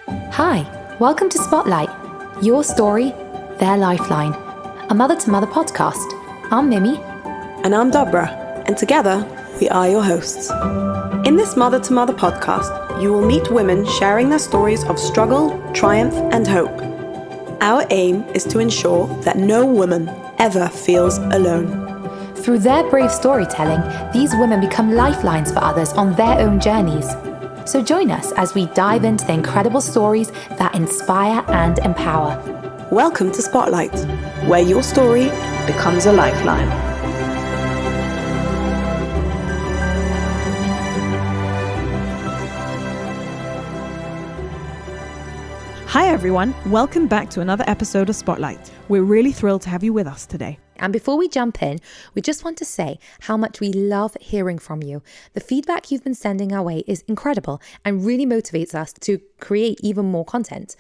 Hi, welcome to Spotlight, your story, their lifeline, a mother-to-mother podcast. I'm Mimi. And I'm Dobra, and together we are your hosts. In this mother-to-mother podcast, you will meet women sharing their stories of struggle, triumph, and hope. Our aim is to ensure that no woman ever feels alone. Through their brave storytelling, these women become lifelines for others on their own journeys. So join us as we dive into the incredible stories that inspire and empower. Welcome to Spotlight, where your story becomes a lifeline. Hi everyone, welcome back to another episode of Spotlight. We're really thrilled to have you with us today. And before we jump in, we just want to say how much we love hearing from you. The feedback you've been sending our way is incredible and really motivates us to create even more content.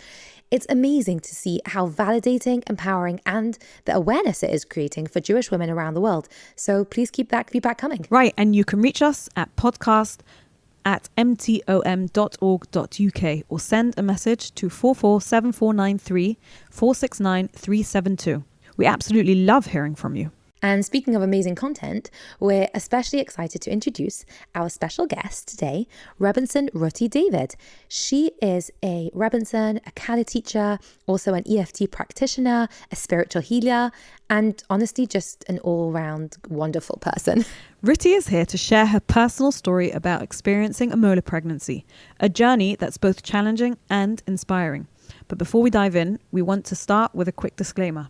It's amazing to see how validating, empowering, and the awareness it is creating for Jewish women around the world. So please keep that feedback coming. Right, and you can reach us at podcast@mtom.org.uk or send a message to 447493 469 372. We absolutely love hearing from you. And speaking of amazing content, we're especially excited to introduce our special guest today, Rebbetzin Ruty David. She is a Rebbetzin, a Kali teacher, also an EFT practitioner, a spiritual healer, and honestly, just an all-round wonderful person. Ruty is here to share her personal story about experiencing a molar pregnancy, a journey that's both challenging and inspiring. But before we dive in, we want to start with a quick disclaimer.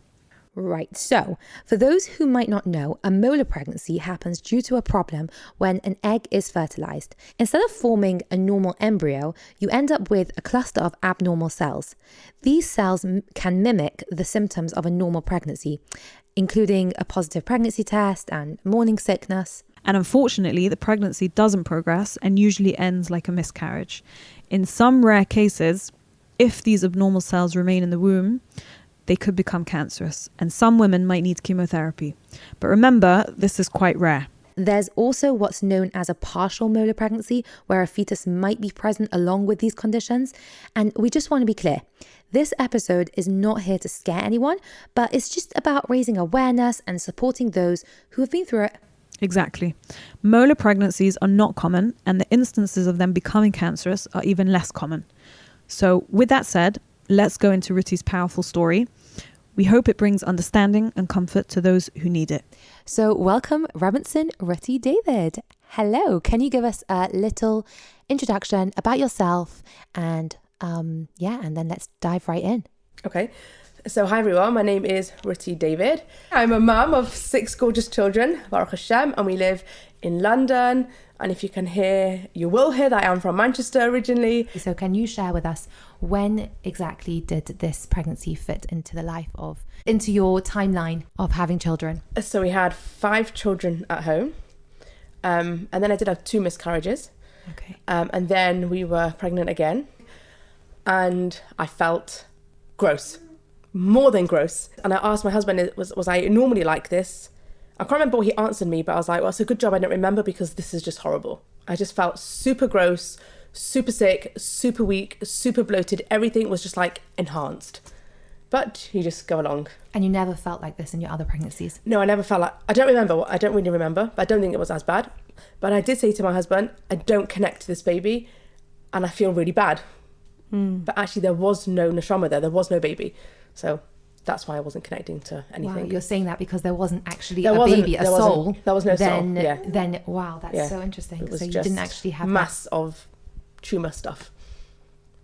Right, so for those who might not know, a molar pregnancy happens due to a problem when an egg is fertilized. Instead of forming a normal embryo, you end up with a cluster of abnormal cells. These cells can mimic the symptoms of a normal pregnancy, including a positive pregnancy test and morning sickness. And unfortunately, the pregnancy doesn't progress and usually ends like a miscarriage. In some rare cases, if these abnormal cells remain in the womb, they could become cancerous, and some women might need chemotherapy. But remember, this is quite rare. There's also what's known as a partial molar pregnancy, where a fetus might be present along with these conditions. And we just want to be clear, this episode is not here to scare anyone, but it's just about raising awareness and supporting those who have been through it. Exactly. Molar pregnancies are not common, and the instances of them becoming cancerous are even less common. So with that said, let's go into Ruty's powerful story. We hope it brings understanding and comfort to those who need it. So welcome, Rebbetzin Ruty David. Hello, can you give us a little introduction about yourself and and then let's dive right in. Okay, so hi everyone, my name is Ruty David. I'm a mum of 6 gorgeous children, Baruch Hashem, and we live in London. And if you can hear, you will hear that I'm from Manchester originally. So can you share with us, when exactly did this pregnancy fit into your timeline of having children? So we had 5 children at home. And then I did have 2 miscarriages. Okay. And then we were pregnant again. And I felt gross, more than gross. And I asked my husband, was I normally like this? I can't remember what he answered me, but I was like, well, it's a good job I don't remember because this is just horrible. I just felt super gross, super sick, super weak, super bloated. Everything was just like enhanced. But you just go along. And you never felt like this in your other pregnancies? No, I never felt like, I don't really remember, but I don't think it was as bad. But I did say to my husband, I don't connect to this baby and I feel really bad. But actually there was no neshama there was no baby. So that's why I wasn't connecting to anything. Wow, you're saying that because there wasn't actually a baby, a soul. There was no soul, Then, wow, that's so interesting. It was so you just didn't actually have mass of tumor stuff.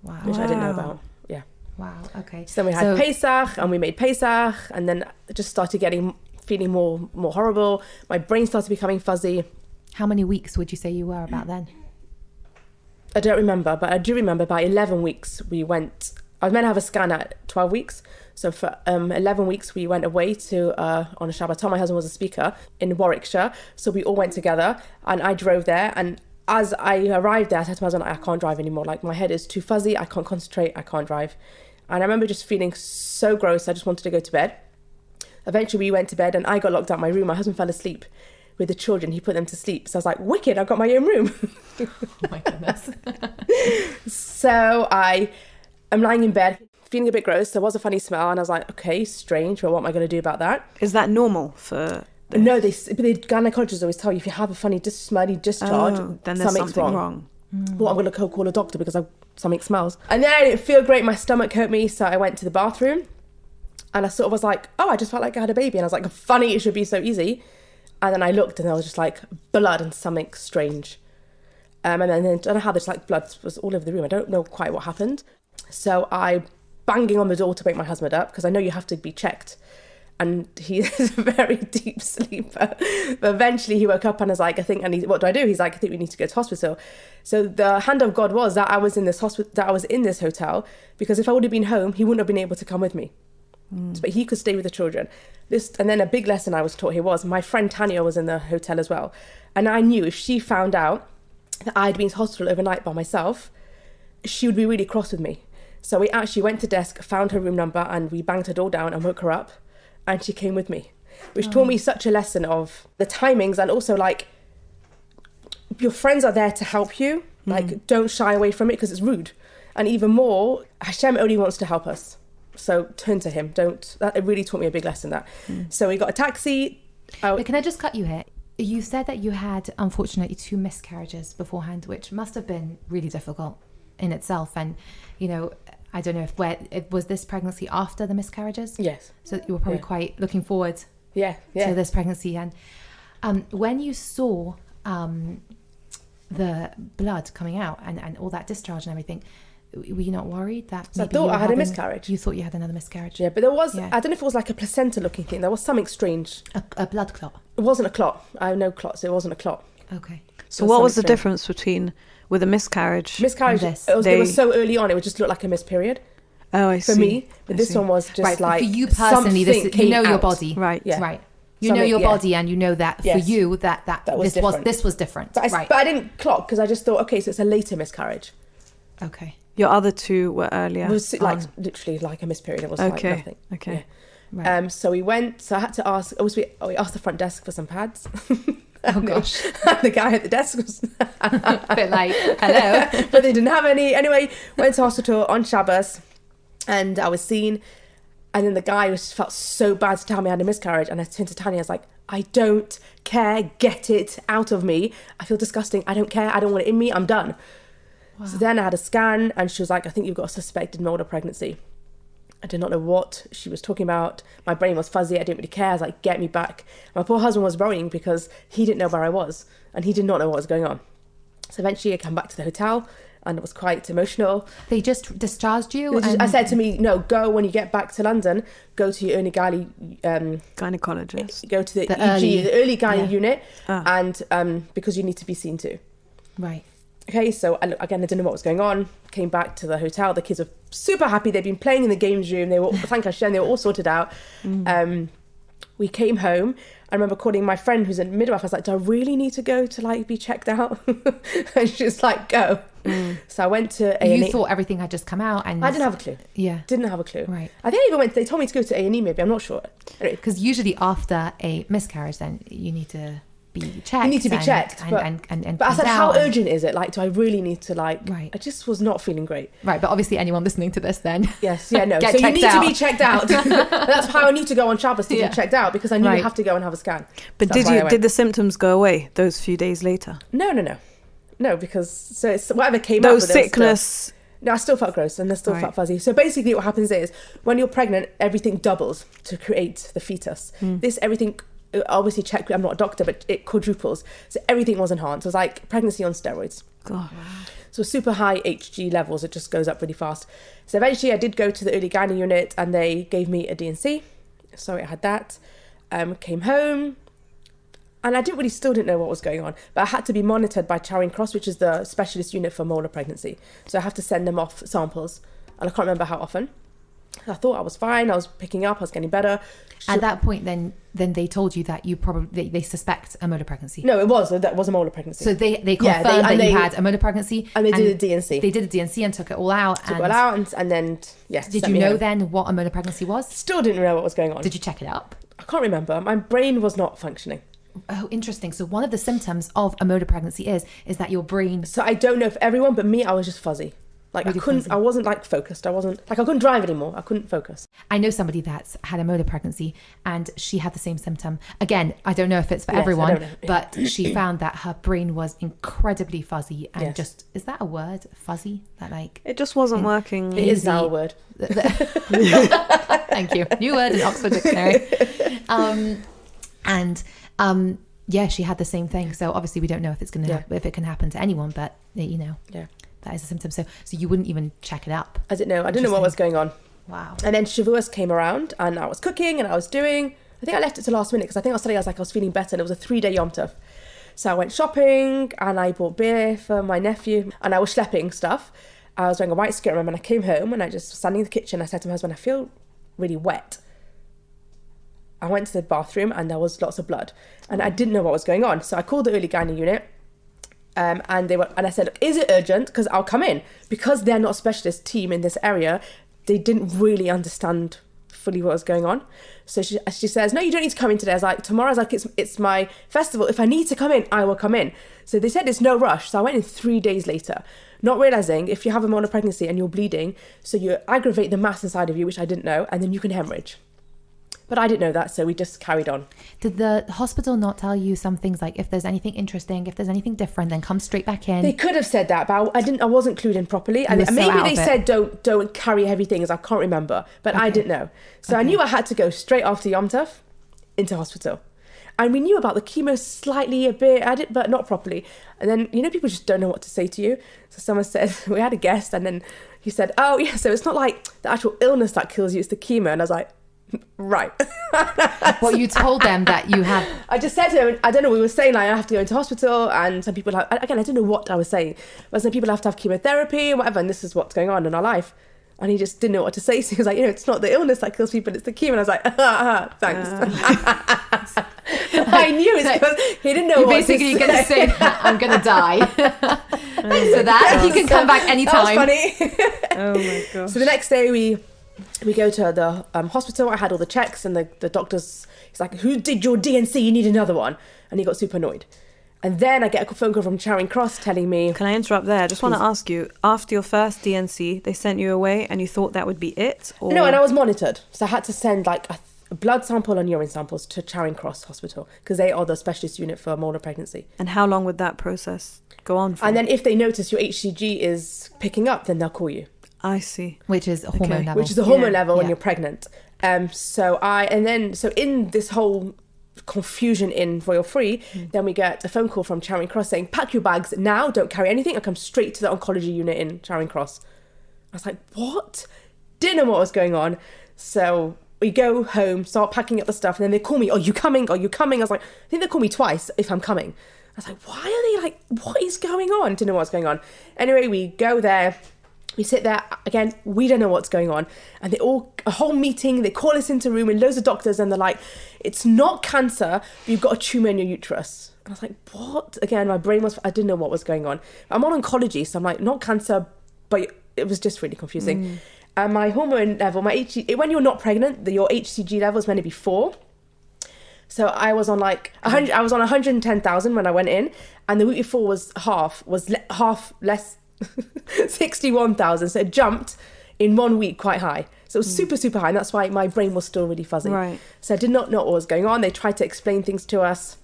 Wow. Which I didn't know about. Yeah. Wow, okay. So then we had Pesach, and we made Pesach, and then I just started feeling more horrible. My brain started becoming fuzzy. How many weeks would you say you were about then? I don't remember, but I do remember by 11 weeks I was meant to have a scan at 12 weeks. So for 11 weeks, we went away to on a Shabbat. My husband was a speaker in Warwickshire. So we all went together and I drove there. And as I arrived there, I said to my husband, I can't drive anymore. Like my head is too fuzzy. I can't concentrate. I can't drive. And I remember just feeling so gross. I just wanted to go to bed. Eventually we went to bed and I got locked out of my room. My husband fell asleep with the children. He put them to sleep. So I was like, wicked, I've got my own room. Oh my goodness. So I I'm lying in bed, feeling a bit gross. There was a funny smell, and I was like, okay, strange. Well, what am I going to do about that? Is that normal for... No, the gynecologists always tell you if you have a funny smelly discharge, then there's something's something wrong. Well, I'm going to call a doctor because something smells. And then I didn't feel great. My stomach hurt me, so I went to the bathroom, and I sort of was like, oh, I just felt like I had a baby. And I was like, funny, it should be so easy. And then I looked, and there was just like blood and something strange. And then I don't know how this like blood was all over the room. I don't know quite what happened. So I banging on the door to wake my husband up because I know you have to be checked. And he is a very deep sleeper. But eventually he woke up and was like, what do I do? He's like, I think we need to go to hospital. So the hand of God was that I was in this hospital, that I was in this hotel, because if I would have been home, he wouldn't have been able to come with me. But he could stay with the children. And then a big lesson I was taught here was my friend Tanya was in the hotel as well. And I knew if she found out that I'd been to hospital overnight by myself, she would be really cross with me. So we actually went to desk, found her room number, and we banged her door down and woke her up. And she came with me, which taught me such a lesson of the timings, and also like your friends are there to help you. Like, don't shy away from it because it's rude. And even more, Hashem only wants to help us. So turn to him. It really taught me a big lesson that. So we got a taxi. But can I just cut you here? You said that you had, unfortunately, 2 miscarriages beforehand, which must have been really difficult in itself. And, you know, I don't know was this pregnancy after the miscarriages? Yes. So you were probably quite looking forward to this pregnancy. And when you saw the blood coming out and all that discharge and everything, were you not worried that I thought I had a miscarriage? You thought you had another miscarriage? Yeah, but there was, I don't know if it was like a placenta looking thing. There was something strange. A blood clot? It wasn't a clot. I have no clots. It wasn't a clot. Okay. So what was the difference between with a miscarriage? Miscarriage, it was so early on, it would just look like a missed period. Oh, I see. For me, but this one was just like... For you personally, you know your body. Right. Yeah. Right. You know your body, and you know that for you, that this was different. But I didn't clock because I just thought, okay, so it's a later miscarriage. Okay. Your other 2 were earlier. It was like literally like a missed period. It was like nothing. Okay. Yeah. Right. So we went. So I had to ask. We asked the front desk for some pads. Oh gosh. The guy at the desk was a bit like, hello, but they didn't have any. Anyway, went to hospital on Shabbos, and I was seen. And then the guy felt so bad to tell me I had a miscarriage, and I turned to Tanya. I was like, I don't care. Get it out of me. I feel disgusting. I don't care. I don't want it in me. I'm done. Wow. So then I had a scan, and she was like, I think you've got a suspected molar pregnancy. I did not know what she was talking about. My brain was fuzzy. I didn't really care. I was like, get me back. My poor husband was worrying because he didn't know where I was, and he did not know what was going on. So eventually I came back to the hotel, and it was quite emotional. They just discharged you? I said to me, no, go when you get back to London, go to your gynecologist. Go to the early gynae unit, and because you need to be seen too. Right. Okay, so again, I didn't know what was going on. Came back to the hotel. The kids were super happy. They'd been playing in the games room. They were, thank Hashem, they were all sorted out. We came home. I remember calling my friend who's a midwife. I was like, do I really need to go to like be checked out? And she was like, go. So I went to A&E. You thought everything had just come out, and I didn't have a clue. Yeah, didn't have a clue. Right. I think I even they told me to go to A&E. Maybe I'm not sure. Because usually after a miscarriage, then you need to be checked. You need to be checked. But I said, how urgent is it? Like, do I really need to like? Right. I just was not feeling great. Right, but obviously anyone listening to this, then yes, yeah, no. So you need to be checked out. That's how I need to go on Shabbos to be checked out, because I knew you have to go and have a scan. But did the symptoms go away those few days later? No, because so it's whatever came those out. Sickness. No, I still felt gross and I still felt fuzzy. So basically what happens is when you're pregnant, everything doubles to create the fetus. Everything obviously checked. I'm not a doctor, but it quadruples. So everything was enhanced. It was like pregnancy on steroids. God. So super high HG levels. It just goes up really fast. So eventually I did go to the early gynae unit and they gave me a D&C. So I had that. Came home. And I still didn't know what was going on, but I had to be monitored by Charing Cross, which is the specialist unit for molar pregnancy. So I have to send them off samples, and I can't remember how often. I thought I was fine. I was picking up. I was getting better. At that point, then they told you that you probably they suspect a molar pregnancy. No, that was a molar pregnancy. So they confirmed that you had a molar pregnancy, and they did a D&C. They did a D&C and took it all out. And then yes. Did you know then what a molar pregnancy was? Still didn't know what was going on. Did you check it up? I can't remember. My brain was not functioning. Oh, interesting. So one of the symptoms of a molar pregnancy is that your brain... So I don't know if everyone, but me, I was just fuzzy. Like Really I wasn't like focused. I couldn't drive anymore. I couldn't focus. I know somebody that's had a molar pregnancy and she had the same symptom. Again, I don't know if it's for everyone, I don't know. but she found that her brain was incredibly fuzzy and Yes. just, is that a word? Fuzzy? That like, It just wasn't working. It is now a word. thank you. New word in Oxford Dictionary. Yeah, she had the same thing. So obviously we don't know if it's going to, if it can happen to anyone, but you know, that is a symptom. So you wouldn't even check it up. I didn't know. I didn't know what was going on. Wow. And then Shavuos came around and I was cooking and I was doing, I think I left it to last minute because I think I was telling you I was feeling better and it was a 3-day Yom Tov. So I went shopping and I bought beer for my nephew and I was schlepping stuff. I was wearing a white skirt, remember, and I came home and I just was standing in the kitchen. I said to my husband, I feel really wet. I went to the bathroom and there was lots of blood and I didn't know what was going on. So I called the early gynae unit and I said, look, is it urgent? Because I'll come in. Because they're not a specialist team in this area, they didn't really understand fully what was going on. So she says, no, you don't need to come in today. I was like, tomorrow's like, it's my festival. If I need to come in, I will come in. So they said it's no rush. So I went in 3 days later, not realizing if you have a molar pregnancy and you're bleeding, so you aggravate the mass inside of you, which I didn't know, and then you can hemorrhage. But I didn't know that, so we just carried on. Did the hospital not tell you some things like if there's anything interesting, if there's anything different, then come straight back in? They could have said that, but I wasn't clued in properly. And maybe they said don't carry heavy things. I can't remember, but I didn't know. So I knew I had to go straight after Yom Tov into hospital. And we knew about the chemo slightly a bit, but not properly. And then, people just don't know what to say to you. So someone said, we had a guest, and then he said, oh yeah, so it's not like the actual illness that kills you, it's the chemo. And I was like, right. Well, you told them that you have... I just said to him, I don't know, we were saying like I have to go into hospital and some people have, again, I don't know what I was saying, but some people have to have chemotherapy and whatever, and this is what's going on in our life. And he just didn't know what to say. So he was like, it's not the illness that kills people, it's the chemo. And I was like, thanks. I knew it's because he didn't know what to say. You're basically going to say that I'm going to die. Thanks for that. You can come back anytime. That was funny. Oh my gosh. So the next day we go to the hospital. I had all the checks and the doctor's, he's like, who did your DNC? You need another one. And he got super annoyed. And then I get a phone call from Charing Cross telling me... Can I interrupt there? I just want to ask you, after your first DNC, they sent you away and you thought that would be it? Or... No, and I was monitored. So I had to send like a blood sample and urine samples to Charing Cross Hospital because they are the specialist unit for molar pregnancy. And how long would that process go on for? And then if they notice your HCG is picking up, then they'll call you. I see. Which is hormone level. Which is the hormone level when you're pregnant. So in this whole confusion in Royal Free, then we get a phone call from Charing Cross saying, pack your bags now, don't carry anything, and come straight to the oncology unit in Charing Cross. I was like, what? Didn't know what was going on. So we go home, start packing up the stuff, and then they call me, are you coming? Are you coming? I was like, I think they call me twice if I'm coming. I was like, why are they like, what is going on? Didn't know what's going on. Anyway, we go there. We sit there, again, we don't know what's going on. And a whole meeting, they call us into a room and loads of doctors and they're like, it's not cancer, but you've got a tumour in your uterus. And I was like, what? Again, my brain I didn't know what was going on. I'm on oncology, so I'm like, not cancer, but it was just really confusing. And my hormone level, when you're not pregnant, your HCG level is meant to be 4. So I was on like 100, I was on 110,000 when I went in, and the week before was half less. 61,000, so it jumped in 1 week quite high, so it was super high, and that's why my brain was still really fuzzy. Right. So I did not know what was going on. They tried to explain things to us.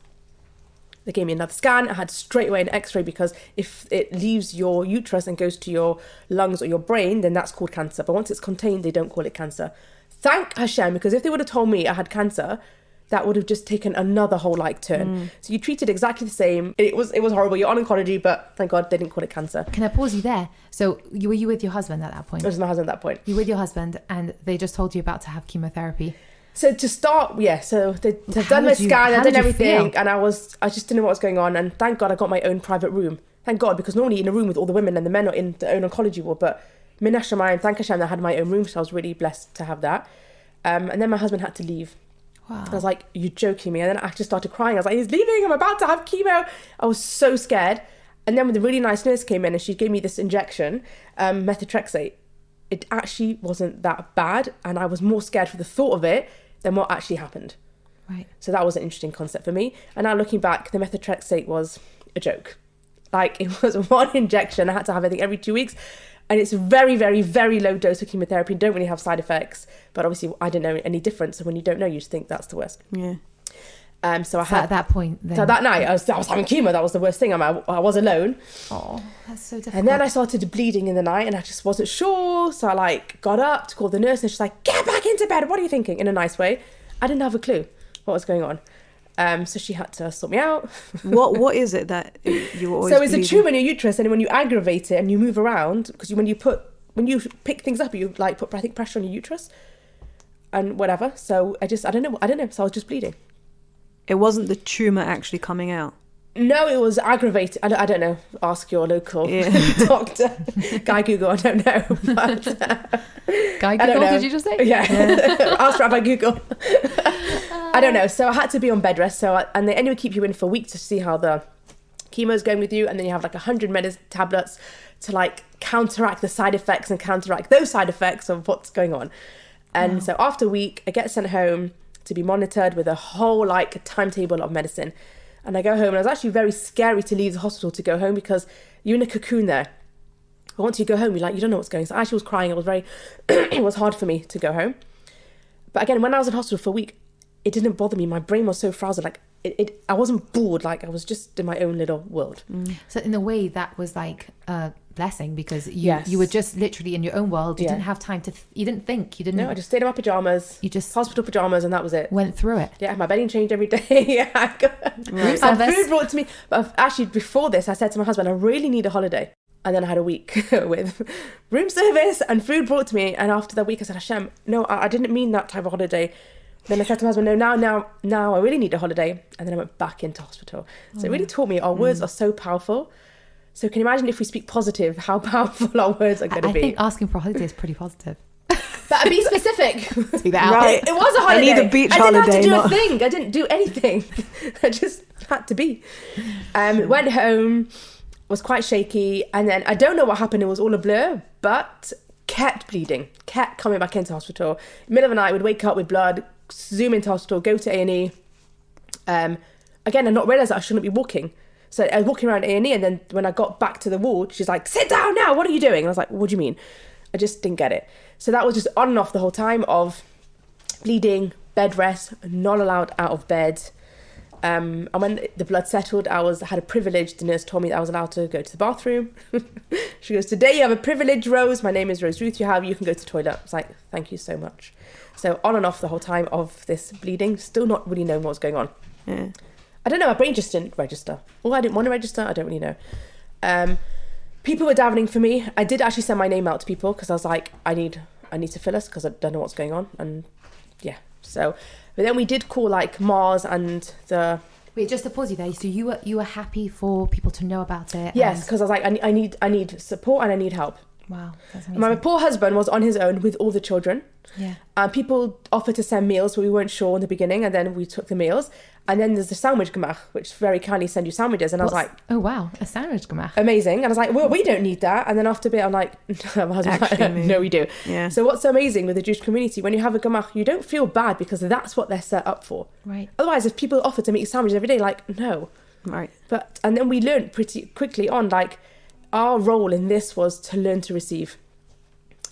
They gave me another scan. I had straight away an x-ray because if it leaves your uterus and goes to your lungs or your brain, then that's called cancer, but once it's contained, they don't call it cancer. Thank Hashem, because if they would have told me I had cancer, that would have just taken another whole turn. So you treated exactly the same. It was horrible. You're on oncology, but thank God they didn't call it cancer. Can I pause you there? So were you with your husband at that point? It was my husband at that point. You were with your husband and they just told you about to have chemotherapy. So to start, so they've done my scan, they've done everything, and I just didn't know what was going on. And thank God I got my own private room. Thank God, because normally in a room with all the women and the men are in their own oncology ward. But Min Hashemayim, thank Hashem, I had my own room, so I was really blessed to have that. And then my husband had to leave. Wow. I was like, you're joking me. And then I just started crying. I was like, he's leaving, I'm about to have chemo. I was so scared. And then when the really nice nurse came in and she gave me this injection, methotrexate, it actually wasn't that bad. And I was more scared for the thought of it than what actually happened. Right. So that was an interesting concept for me. And now looking back, the methotrexate was a joke. Like, it was one injection. I had to have, I think, every 2 weeks. And it's very, very, very low dose of chemotherapy. Don't really have side effects. But obviously, I didn't know any difference. So when you don't know, you just think that's the worst. Yeah. So at that point, then... So that night, I was having chemo. That was the worst thing. I was alone. Oh, that's so difficult. And then I started bleeding in the night, and I just wasn't sure. So I like got up to call the nurse, and she's like, "Get back into bed. What are you thinking?" In a nice way. I didn't have a clue what was going on. So she had to sort me out. What is it that you were always So it's bleeding? a tumour in your uterus, and when you aggravate it and you move around, because when you pick things up, you like put, I think, pressure on your uterus and whatever. So I don't know. So I was just bleeding. It wasn't the tumour actually coming out. No, it was aggravated. I don't know. Ask your local doctor. Guy Google, I don't know. But, Guy I don't Google, know. did you just say? Yeah. Ask Rabbi Google. I don't know. So I had to be on bed rest. And they anyway keep you in for a week to see how the chemo's going with you. And then you have like 100 medicine tablets to like counteract the side effects and counteract those side effects of what's going on. And so after a week, I get sent home to be monitored with a whole like timetable of medicine. And I go home, and it was actually very scary to leave the hospital to go home because you're in a cocoon there. But once you go home, you don't know what's going on. So I actually was crying. It was it was hard for me to go home. But again, when I was in hospital for a week, it didn't bother me. My brain was so frazzled. Like I wasn't bored. Like I was just in my own little world. So in a way, that was like a blessing because you were just literally in your own world. You didn't have time to. You didn't think. You didn't. No, I just stayed in my pajamas. You just hospital pajamas, and that was it. Went through it. Yeah, my bedding changed every day. I had food brought to me. But actually, before this, I said to my husband, I really need a holiday. And then I had a week with room service and food brought to me. And after that week, I said, Hashem, no, I didn't mean that type of holiday. Then I said to my husband, no, now I really need a holiday. And then I went back into hospital. So it really taught me our words are so powerful. So can you imagine if we speak positive, how powerful our words are going to be? I think asking for a holiday is pretty positive. But be specific. Take that out. Right. It was a holiday. I need a beach holiday. I didn't holiday, have to do a thing. I didn't do anything. I just had to be. Went home, was quite shaky. And then I don't know what happened. It was all a blur, but kept bleeding, kept coming back into hospital. Middle of the night, would wake up with blood, zoom into hospital, go to A&E. Again, I not realised that I shouldn't be walking. So I was walking around A&E, and then when I got back to the ward, she's like, "Sit down now, what are you doing?" And I was like, "What do you mean?" I just didn't get it. So that was just on and off the whole time of bleeding, bed rest, not allowed out of bed. And when the blood settled, I had a privilege. The nurse told me that I was allowed to go to the bathroom. She goes, "Today you have a privilege, Rose. My name is Rose Ruth. You can go to the toilet." I was like, "Thank you so much." So on and off the whole time of this bleeding, still not really knowing what was going on. Yeah. I don't know, my brain just didn't register. Or I didn't want to register, I don't really know. People were davening for me. I did actually send my name out to people because I was like, I need to fill us because I don't know what's going on. And yeah, so, but then we did call like Mars and the... Wait, just to pause you there. So you were happy for people to know about it? Yes, because I was like, I need support and I need help. Wow, that's amazing. My poor husband was on his own with all the children. Yeah. People offered to send meals, but we weren't sure in the beginning, and then we took the meals. And then there's the sandwich gemach, which very kindly send you sandwiches. And I was like, oh wow, a sandwich gemach. Amazing. And I was like, well, we don't need that. And then after a bit, I'm like, my husband's like, no, we do. Yeah. So what's so amazing with the Jewish community, when you have a gemach, you don't feel bad because that's what they're set up for. Right. Otherwise, if people offer to make sandwiches every day, like, no. Right. And then we learned pretty quickly on, like, our role in this was to learn to receive.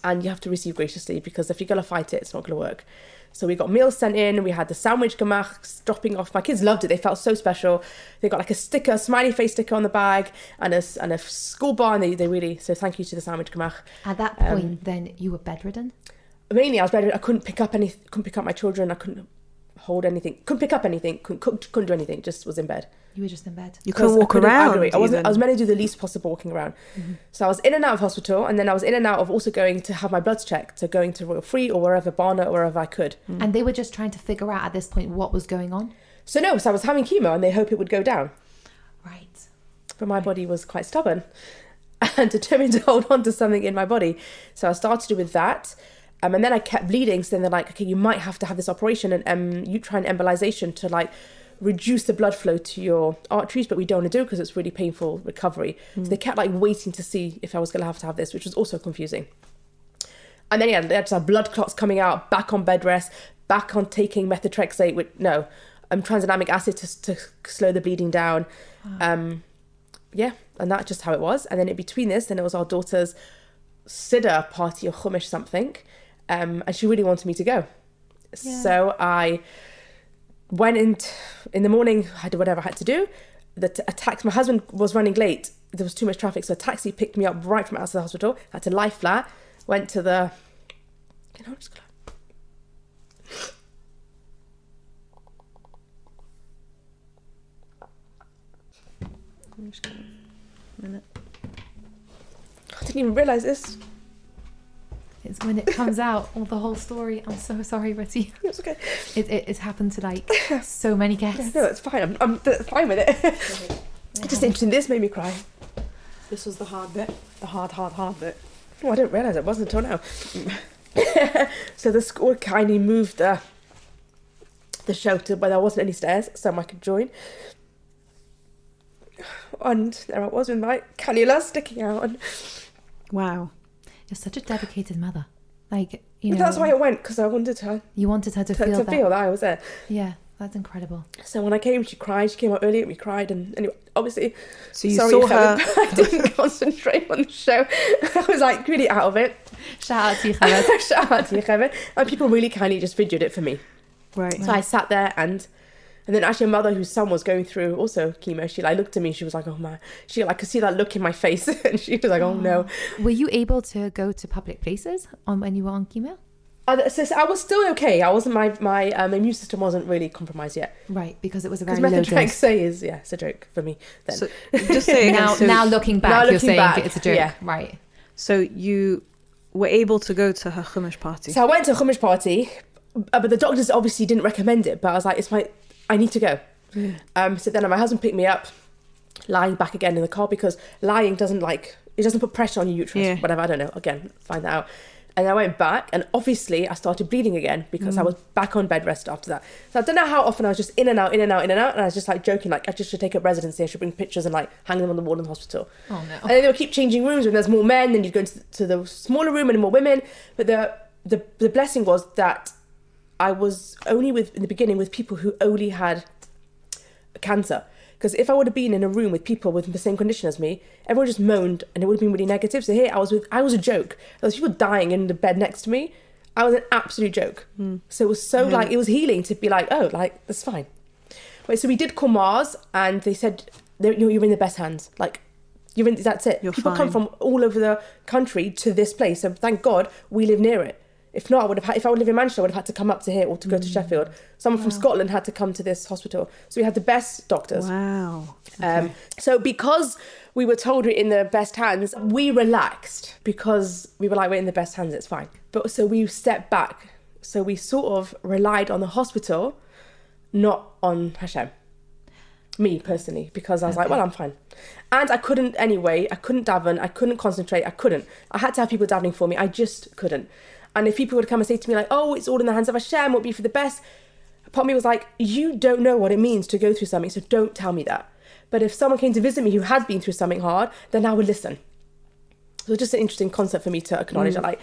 And you have to receive graciously, because if you're going to fight it, it's not going to work. So we got meals sent in, we had the sandwich gemachs dropping off. My kids loved it, they felt so special. They got like a sticker, smiley face sticker on the bag, and a school bar, and they really, so thank you to the sandwich gemach. At that point, then you were bedridden? Mainly I was bedridden. I couldn't pick up my children, I couldn't hold anything, couldn't pick up anything, couldn't cook, couldn't do anything, just was in bed. You were just in bed? You couldn't walk around? I was meant to do the least possible walking around. Mm-hmm. So I was in and out of hospital, and then I was in and out of also going to have my bloods checked, so going to Royal Free or wherever, Barnet, or wherever I could. Mm. And they were just trying to figure out at this point what was going on? So I was having chemo, and they hope it would go down. Right. But my body was quite stubborn and determined to hold on to something in my body. So I started with that. And then I kept bleeding. So then they're like, okay, you might have to have this operation and uterine embolization to like reduce the blood flow to your arteries, but we don't want to do it because it's really painful recovery. So they kept like waiting to see if I was going to have this, which was also confusing. And then they had to have blood clots coming out, back on bed rest, back on taking methotrexate with tranexamic acid to slow the bleeding down. Wow. And that's just how it was. And then in between this, then it was our daughter's Siddur party or Chumash something, and she really wanted me to go. Yeah. So I went in the morning, I did whatever I had to do. A taxi, my husband was running late. There was too much traffic, so a taxi picked me up right from outside the hospital. I had to lie flat, went to the... I'm just gonna... A minute. I didn't even realise this. It's when it comes out, the whole story. I'm so sorry, Ruty. It's okay. It's happened to like so many guests. No, it's fine. I'm fine with it. It's just interesting. This made me cry. This was the hard bit. The hard bit. Oh, I didn't realise it wasn't until now. So the school kindly moved the shelter where there wasn't any stairs so I could join. And there I was with my cannula sticking out. And Wow. You're such a dedicated mother. Like, you know. that's why I went, because I wanted her You wanted her to to feel that. feel that I was there. Yeah, that's incredible. So when I came, she cried. She came up early and we cried. And anyway, obviously, So you sorry, saw her. I didn't concentrate on the show. I was like really out of it. Shout out to you, Khaled. Shout out to you, Kevin. And people really kindly just fidgeted it for me. Right. So I sat there and then actually a mother whose son was going through also chemo, she like looked at me, she was like, oh my, she like could see that look in my face and she was like, oh no. Were you able to go to public places when you were on chemo? So I was still okay. I wasn't, my immune system wasn't really compromised yet. Right, because it was a Because very low methotrexate dose. is, it's a joke for me then. So just say again. Now looking back, you're saying back, it's a joke. yeah. Right. So you were able to go to her Chumash party. So I went to a Chumash party, but the doctors obviously didn't recommend it, but I was like, I need to go. So then my husband picked me up, lying back again in the car, because lying doesn't put pressure on your uterus, whatever, I don't know, again, find that out. And I went back and obviously I started bleeding again because I was back on bed rest after that. So I don't know how often I was just in and out. And I was just like joking, like I just should take up residency. I should bring pictures and like hang them on the wall in the hospital. Oh no. And then they would keep changing rooms when there's more men, then you'd go to the smaller room and more women. But the blessing was that I was only in the beginning with people who only had cancer. Because if I would have been in a room with people with the same condition as me, everyone just moaned and it would have been really negative. So here I was a joke. There was people dying in the bed next to me. I was an absolute joke. So it was so like, it was healing to be like, oh, like, that's fine. Wait, so we did call Mars and they said, you're in the best hands. Like, that's it. You're people fine. come from all over the country to this place. So thank God we live near it. If not, if I would live in Manchester, I would have had to come up to here or to go to Sheffield. Someone from Scotland had to come to this hospital. So we had the best doctors. Wow. So because we were told we're in the best hands, we relaxed because we were like, we're in the best hands, it's fine. But so we stepped back. So we sort of relied on the hospital, not on Hashem. Me personally, because I was like, well, I'm fine. And I couldn't anyway. I couldn't daven. I couldn't concentrate. I had to have people davening for me. I just couldn't. And if people would come and say to me like, oh, it's all in the hands of Hashem, what be for the best? Part of me was like, you don't know what it means to go through something, so don't tell me that. But if someone came to visit me who had been through something hard, then I would listen. So it's just an interesting concept for me to acknowledge that, like,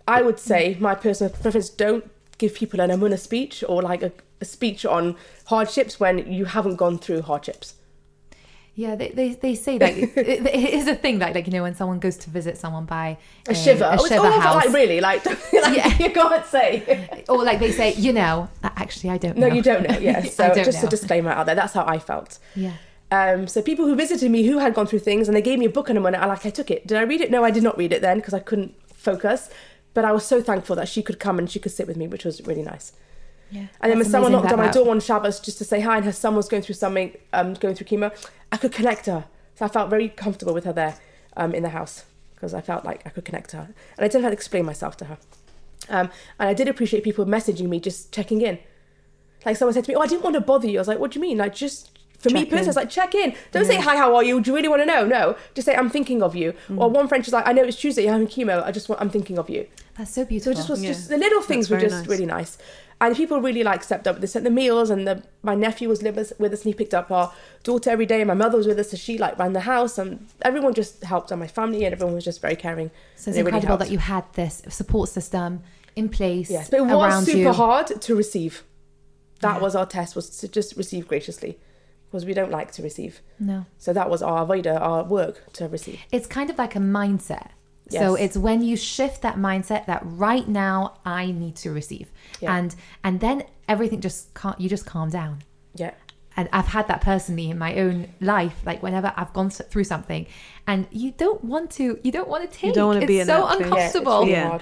I would say my personal preference, don't give people an Amunah speech or like a speech on hardships when you haven't gone through hardships. Yeah, they say that it is a thing like you know when someone goes to visit someone by a shiva house, like really like you can't say, or like they say, you know, actually I don't know. No, you don't know. Yeah, so just know. a disclaimer out there. That's how I felt. Yeah. So people who visited me who had gone through things and they gave me a book and a minute, I took it. Did I read it? No, I did not read it then because I couldn't focus. But I was so thankful that she could come and she could sit with me, which was really nice. Yeah, and then when someone knocked on my door door on Shabbos just to say hi and her son was going through something, going through chemo, I could connect her. So I felt very comfortable with her there in the house because I felt like I could connect to her. And I didn't have to explain myself to her. And I did appreciate people messaging me, just checking in. Like someone said to me, oh, I didn't want to bother you. I was like, what do you mean? Like just... For me personally, it's like, check in. Don't say, hi, how are you? Do you really want to know? No. Just say, I'm thinking of you. Or one friend, she's like, I know it's Tuesday, you're having chemo. I'm thinking of you. That's so beautiful. So just the little things were just really nice. And people really stepped up. They sent the meals and my nephew was with us and he picked up our daughter every day. And my mother was with us, so she ran the house and everyone just helped, and my family and everyone was just very caring. So it's incredible that you had this support system in place. Yes, but it was super hard to receive. That was our test, was to just receive graciously. Because we don't like to receive. No. So that was our avodah, our work to receive. It's kind of like a mindset So it's when you shift that mindset that right now I need to receive. Yeah. And then everything you just calm down. Yeah. And I've had that personally in my own life, like whenever I've gone through something and you don't want to take. You don't want to be in so that place. uncomfortable. Yeah, it's really hard.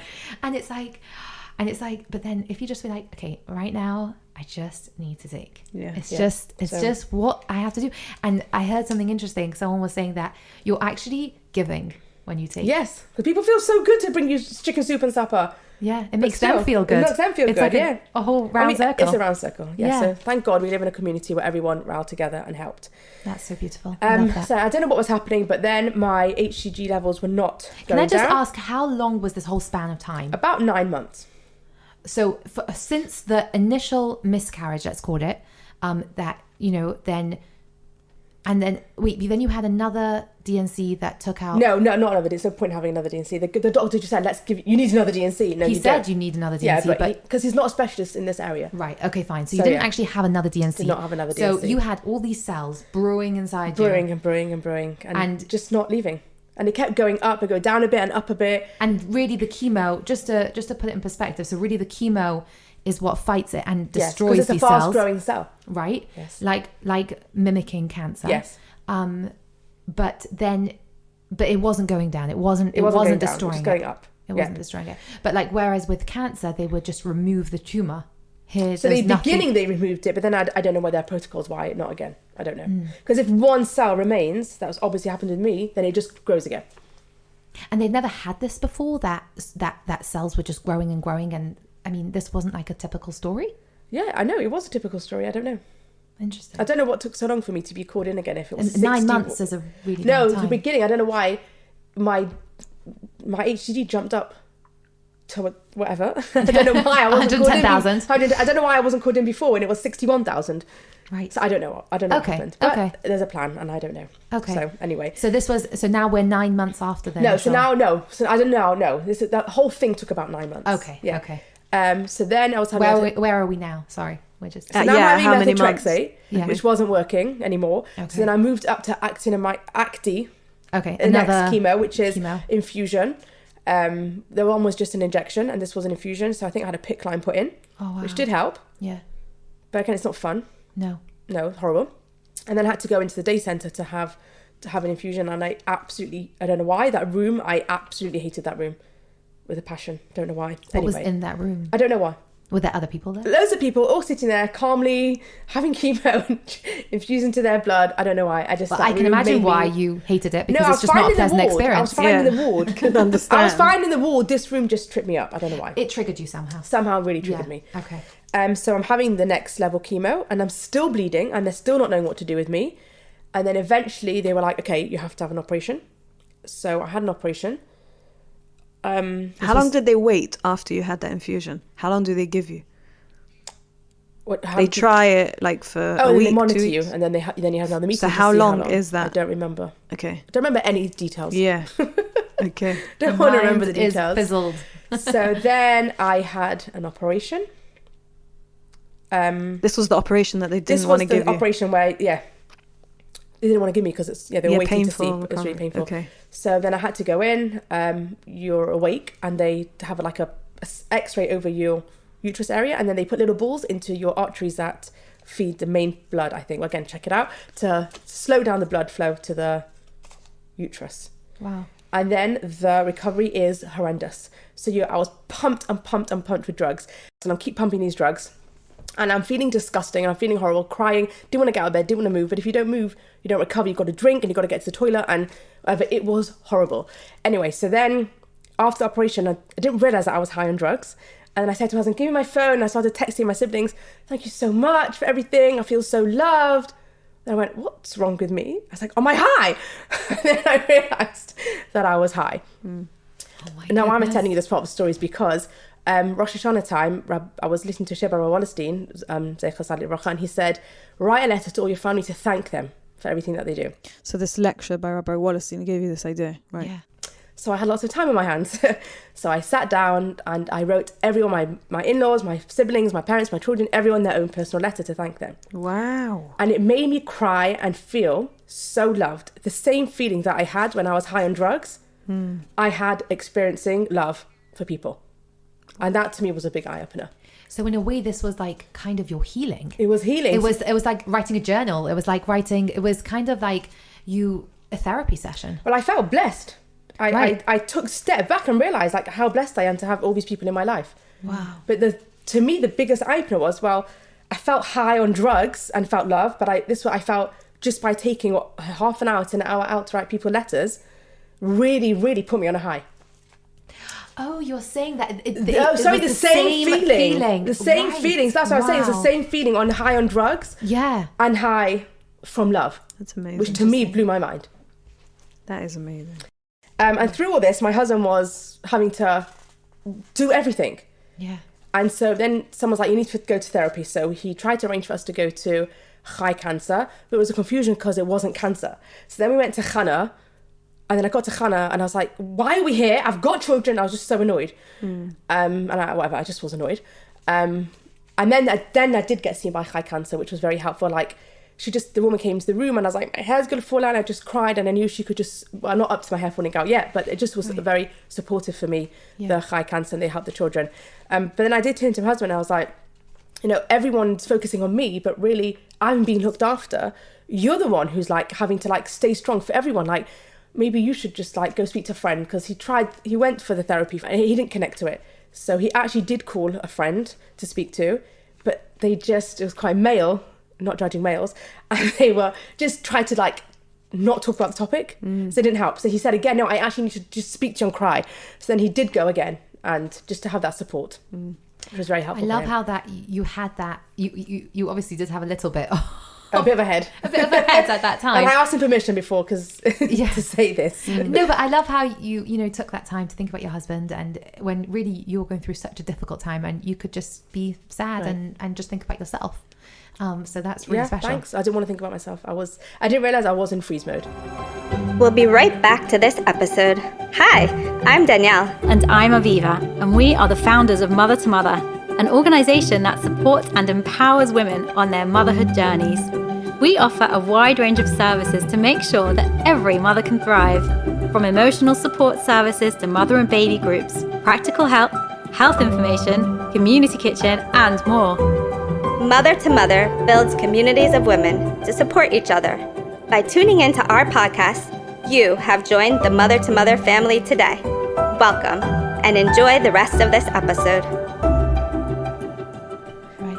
And it's like, but then if you just be like, okay, right now I just need to take. Yeah. It's just what I have to do. And I heard something interesting. Someone was saying that you're actually giving when you take. Yes, because people feel so good to bring you chicken soup and supper. Yeah, it makes them feel good. It makes them feel it's good, like a whole round circle. It's a round circle, yeah. So thank God we live in a community where everyone rallied together and helped. That's so beautiful. I love that. So I don't know what was happening, but then my HCG levels were not going Can I just down. ask, how long was this whole span of time? About 9 months. So since the initial miscarriage, let's call it, then you had another DNC that took out. No, not another. There's no point in having another DNC. The doctor just said, you need another DNC. No, he you said don't. You need another DNC, yeah, but because he's not a specialist in this area. Right. Okay. Fine. So you didn't actually have another DNC. Did not have another DNC. So you had all these cells brewing inside you, brewing, and just not leaving. And it kept going up and go down a bit and up a bit. And really, the chemo, just to put it in perspective. So really, the chemo is what fights it and destroys these cells. It's a fast-growing cell, right? Yes. Like mimicking cancer. Yes. But it wasn't going down. It wasn't destroying it. It was going up. It wasn't destroying it. But like, whereas with cancer, they would just remove the tumor. So in the beginning they removed it, but then I don't know what their protocols, why not again. I don't know. Because if one cell remains, that was obviously happened with me, then it just grows again. And they'd never had this before, that cells were just growing and growing. And I mean, this wasn't like a typical story. Yeah, I know. It was a typical story. I don't know. Interesting. I don't know what took so long for me to be called in again. If it was 9 months is a really long time. No, the beginning, I don't know why my HCG jumped up to whatever. I don't know why I wasn't 110,000. I don't know why I wasn't called in before when it was 61,000. Right. So I don't know. What happened. But there's a plan, and I don't know. Okay. So anyway. So now we're 9 months after then. No. So now. So I don't know. No. That whole thing took about 9 months. Okay. Yeah. Okay. So then I was having. Where are we now? Sorry. We're just. So now I'm how many having months? methotrexate, which wasn't working anymore. Okay. So then I moved up to Acti. Okay. The next chemo, which is chemo. Infusion. The one was just an injection, and this was an infusion. So I think I had a PICC line put in, which did help. Yeah. But again, it's not fun. No, horrible. And then I had to go into the day centre to have an infusion, and I don't know why, I absolutely hated that room with a passion. Don't know why. What was in that room? I don't know why. Were there other people there? Loads of people all sitting there calmly having chemo and infusing to their blood. I don't know why. I can imagine why you hated it, because it's just not a pleasant experience. I was fine in the ward. Can understand. I was fine in the ward. This room just tripped me up. I don't know why. It triggered you somehow. Somehow really triggered me. Okay. So I'm having the next level chemo, and I'm still bleeding, and they're still not knowing what to do with me. And then eventually they were like, okay, you have to have an operation. So I had an operation. How long did they wait after you had that infusion? How long do they give you? They try it like for a week, they monitor 2 you, weeks? and then then you have another meeting. So how long is that? I don't remember. Okay. I don't remember any details. Yeah. Okay. Don't want to remember the Is details. fizzled. So then I had an operation. This was the operation that they didn't want to give you. This was the operation where, they didn't want to give me because it's, they were waiting painful, to see. It was really painful. Okay. So then I had to go in. You're awake, and they have like a X-ray over your uterus area, and then they put little balls into your arteries that feed the main blood, I think. Well, again, check it out, to slow down the blood flow to the uterus. Wow. And then the recovery is horrendous. So I was pumped with drugs. And I keep pumping these drugs. And I'm feeling disgusting, and I'm feeling horrible, crying, didn't want to get out of bed, didn't want to move. But if you don't move, you don't recover. You've got to drink, and you've got to get to the toilet, and whatever. It was horrible. Anyway, so then after the operation, I didn't realise that I was high on drugs. And then I said to my husband, give me my phone. And I started texting my siblings, thank you so much for everything. I feel so loved. And I went, what's wrong with me? I was like, am I high? And then I realised that I was high. Oh my Now, why am I goodness. telling you this part of the story is because Rosh Hashanah time, I was listening to Sheba Wallerstein, Zecher Tzaddik Livracha, and he said, write a letter to all your family to thank them for everything that they do. So this lecture by Rabbi Wallerstein gave you this idea, right? Yeah. So I had lots of time on my hands. So I sat down and I wrote everyone, my in-laws, my siblings, my parents, my children, everyone their own personal letter to thank them. Wow. And it made me cry and feel so loved. The same feeling that I had when I was high on drugs, I had experiencing love for people. And that to me was a big eye-opener. So in a way, this was like kind of your healing. It was healing. It was like writing a journal. It was like it was kind of like a therapy session. Well, I felt blessed. I took a step back and realised like how blessed I am to have all these people in my life. Wow. But to me, the biggest eye-opener was, well, I felt high on drugs and felt love, but this is what I felt just by taking half an hour to an hour out to write people letters really, really put me on a high. Oh, you're saying that. The same feeling. The same feelings. That's what I was saying. It's the same feeling on high on drugs. Yeah. And high from love. That's amazing. Which to me blew my mind. That is amazing. And through all this, my husband was having to do everything. Yeah. And so then someone's like, you need to go to therapy. So he tried to arrange for us to go to high cancer, but it was a confusion because it wasn't cancer. So then we went to Ghana, and then I got to Ghana and I was like, why are we here? I've got children. I was just so annoyed. I just was annoyed. And then I did get seen by high cancer, which was very helpful. Like the woman came to the room and I was like, my hair's going to fall out. And I just cried and I knew she could not up to my hair falling out yet, but it just was very supportive for me, the high cancer, and they helped the children. But then I did turn to my husband and I was like, everyone's focusing on me, but really I'm being looked after. You're the one who's like having to like stay strong for everyone. Like maybe you should just like go speak to a friend, because he went for the therapy and he didn't connect to it. So he actually did call a friend to speak to, but it was quite male, not judging males, and they were just trying to like not talk about the topic. So it didn't help. So he said again, no, I actually need to just speak to you and cry. So then he did go again, and just to have that support, which was very helpful. I love how that you had that. You obviously did have a little bit. A bit of a head. A bit of a head at that time. And I asked him permission before to say this. No, but I love how you took that time to think about your husband, and when really you were going through such a difficult time and you could just be sad and just think about yourself. So that's really special. Thanks. I didn't want to think about myself. I didn't realise I was in freeze mode. We'll be right back to this episode. Hi, I'm Danielle. And I'm Aviva, and we are the founders of Mother to Mother, an organisation that supports and empowers women on their motherhood journeys. We offer a wide range of services to make sure that every mother can thrive, from emotional support services to mother and baby groups, practical help, health information, community kitchen, and more. Mother to Mother builds communities of women to support each other. By tuning into our podcast, you have joined the Mother to Mother family today. Welcome, and enjoy the rest of this episode.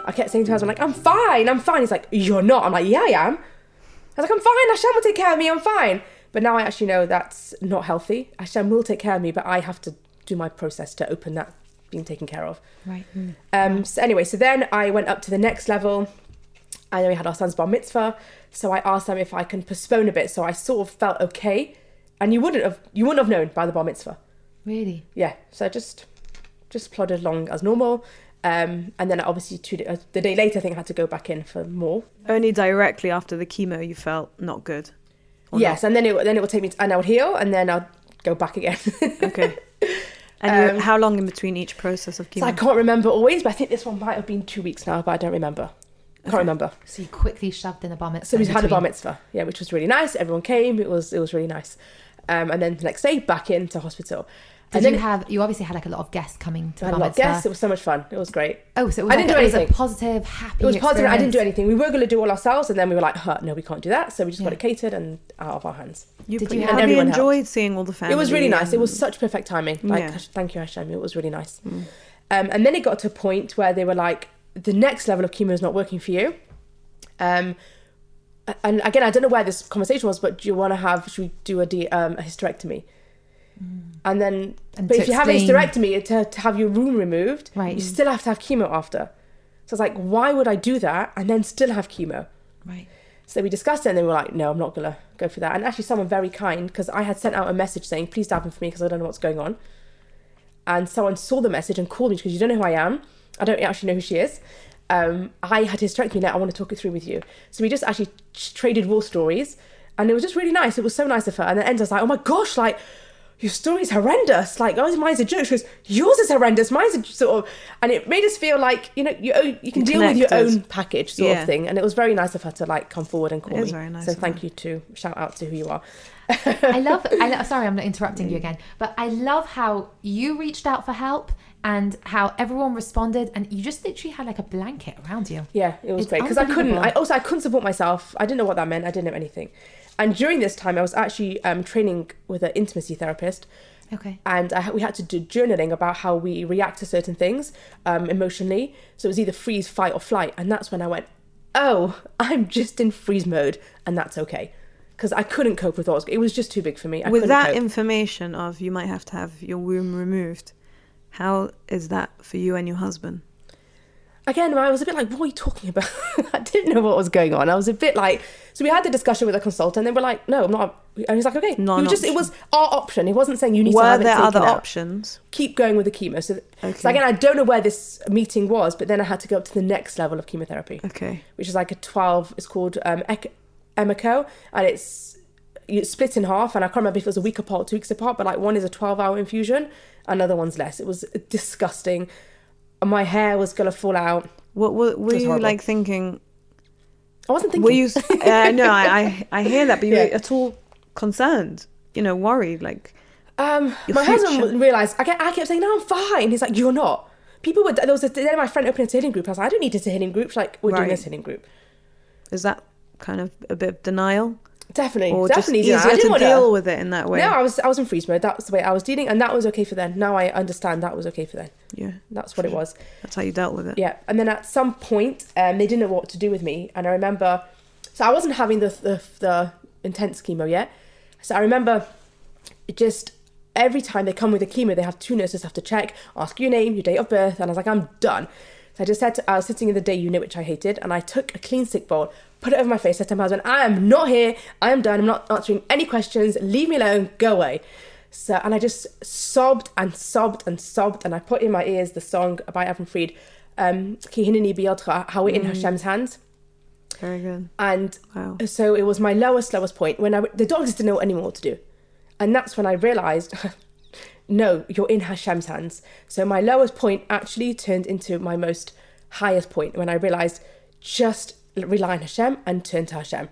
I kept saying to my husband, like, I'm fine. He's like, you're not. I'm like, yeah, I am. I was like, I'm fine. Hashem will take care of me. I'm fine. But now I actually know that's not healthy. Hashem will take care of me, but I have to do my process to open that being taken care of. Right. So then I went up to the next level. And then we had our son's bar mitzvah. So I asked them if I can postpone a bit. So I sort of felt okay. And you wouldn't have known by the bar mitzvah. Really? Yeah. So I just plodded along as normal. And then obviously the day later, I think I had to go back in for more. Only directly after the chemo you felt not good? Yes, and then it will take me, and I would heal, and then I'll go back again. Okay. And how long in between each process of chemo? So I can't remember always, but I think this one might have been 2 weeks now, but I don't remember. Can't remember. So you quickly shoved in a bar mitzvah. So we had a bar mitzvah, which was really nice. Everyone came. It was really nice. And then the next day, back into hospital. You obviously had like a lot of guests coming to the bar mitzvah. Guests. It was so much fun. It was great. Oh, so it was a positive, happy. It was positive. Experience. I didn't do anything. We were going to do all ourselves, and then we were like, no, we can't do that. So we just got it catered and out of our hands. Have you enjoyed seeing all the family? It was really nice. It was such perfect timing. Thank you, Hashem. It was really nice. And then it got to a point where they were like, the next level of chemo is not working for you. And again, I don't know where this conversation was, but should we do a hysterectomy? And then, but if you have a hysterectomy to have your womb removed, you still have to have chemo after. So I was like, why would I do that and then still have chemo? Right. So we discussed it, and they were like, no, I'm not gonna go for that. And actually someone very kind, because I had sent out a message saying, please dive in for me because I don't know what's going on. And someone saw the message and called me because you don't know who I am. I don't actually know who she is. I had hysterectomy now. I want to talk it through with you. So we just actually traded war stories, and it was just really nice. It was so nice of her. And then Enza's like, oh my gosh, like, your story's horrendous. Like, oh, mine's a joke. She goes, yours is horrendous. Mine's a sort of, and it made us feel like, you can deal with your own package sort of thing. And it was very nice of her to like come forward and call me. Very nice so thank you shout out to who you are. sorry, I'm not interrupting you again, but I love how you reached out for help and how everyone responded, and you just literally had like a blanket around you. Yeah, it was great because I couldn't support myself. I didn't know what that meant. I didn't know anything. And during this time, I was actually training with an intimacy therapist. Okay. And we had to do journaling about how we react to certain things emotionally. So it was either freeze, fight, or flight. And that's when I went, oh, I'm just in freeze mode, and that's okay. Because I couldn't cope with what it was just too big for me. With that information of you might have to have your womb removed, how is that for you and your husband? Again, I was a bit like, what are you talking about? I didn't know what was going on. I was a bit like, so we had the discussion with a consultant, and they were like, no, I'm not. And he's like, okay. It was our option. He wasn't saying you need to have it taken out. Were there other options? Keep going with the chemo. So again, I don't know where this meeting was, but then I had to go up to the next level of chemotherapy. Okay. Which is like it's called Emico, and it's split in half, and I can't remember if it was a week apart or 2 weeks apart, but like one is a 12-hour infusion, another one's less. It was disgusting. My hair was going to fall out. What were you horrible. Like thinking? I wasn't thinking. Were you? No, I hear that, but you were at all concerned? Worried, like. My husband realised. I kept saying, "No, I'm fine." He's like, "You're not." People were. Then my friend opened a healing group. I was like, "I don't need a healing group. Like, we're doing this healing group." Is that kind of a bit of denial? Definitely, or definitely. Just easier to deal with it in that way. No, I was in freeze mode. That's the way I was dealing, and that was okay for then. Now I understand that was okay for then. Yeah, that's what it was. That's how you dealt with it. Yeah, and then at some point, they didn't know what to do with me, and I remember. So I wasn't having the intense chemo yet. So I remember, just every time they come with the chemo, they have 2 nurses have to check, ask your name, your date of birth, and I was like, I'm done. So I just said, I was sitting in the day unit, which I hated, and I took a clean stick bowl, put it over my face, said to my husband, I am not here, I am done, I'm not answering any questions, leave me alone, go away. So, and I just sobbed and sobbed and sobbed, and I put in my ears the song by Avram Fried, Ki hineni biyadcha, how we're in Hashem's hands. Very good. And so it was my lowest point, when the doctors didn't know anymore what to do. And that's when I realised, no, you're in Hashem's hands. So my lowest point actually turned into my most highest point when I realised just rely on Hashem and turn to Hashem.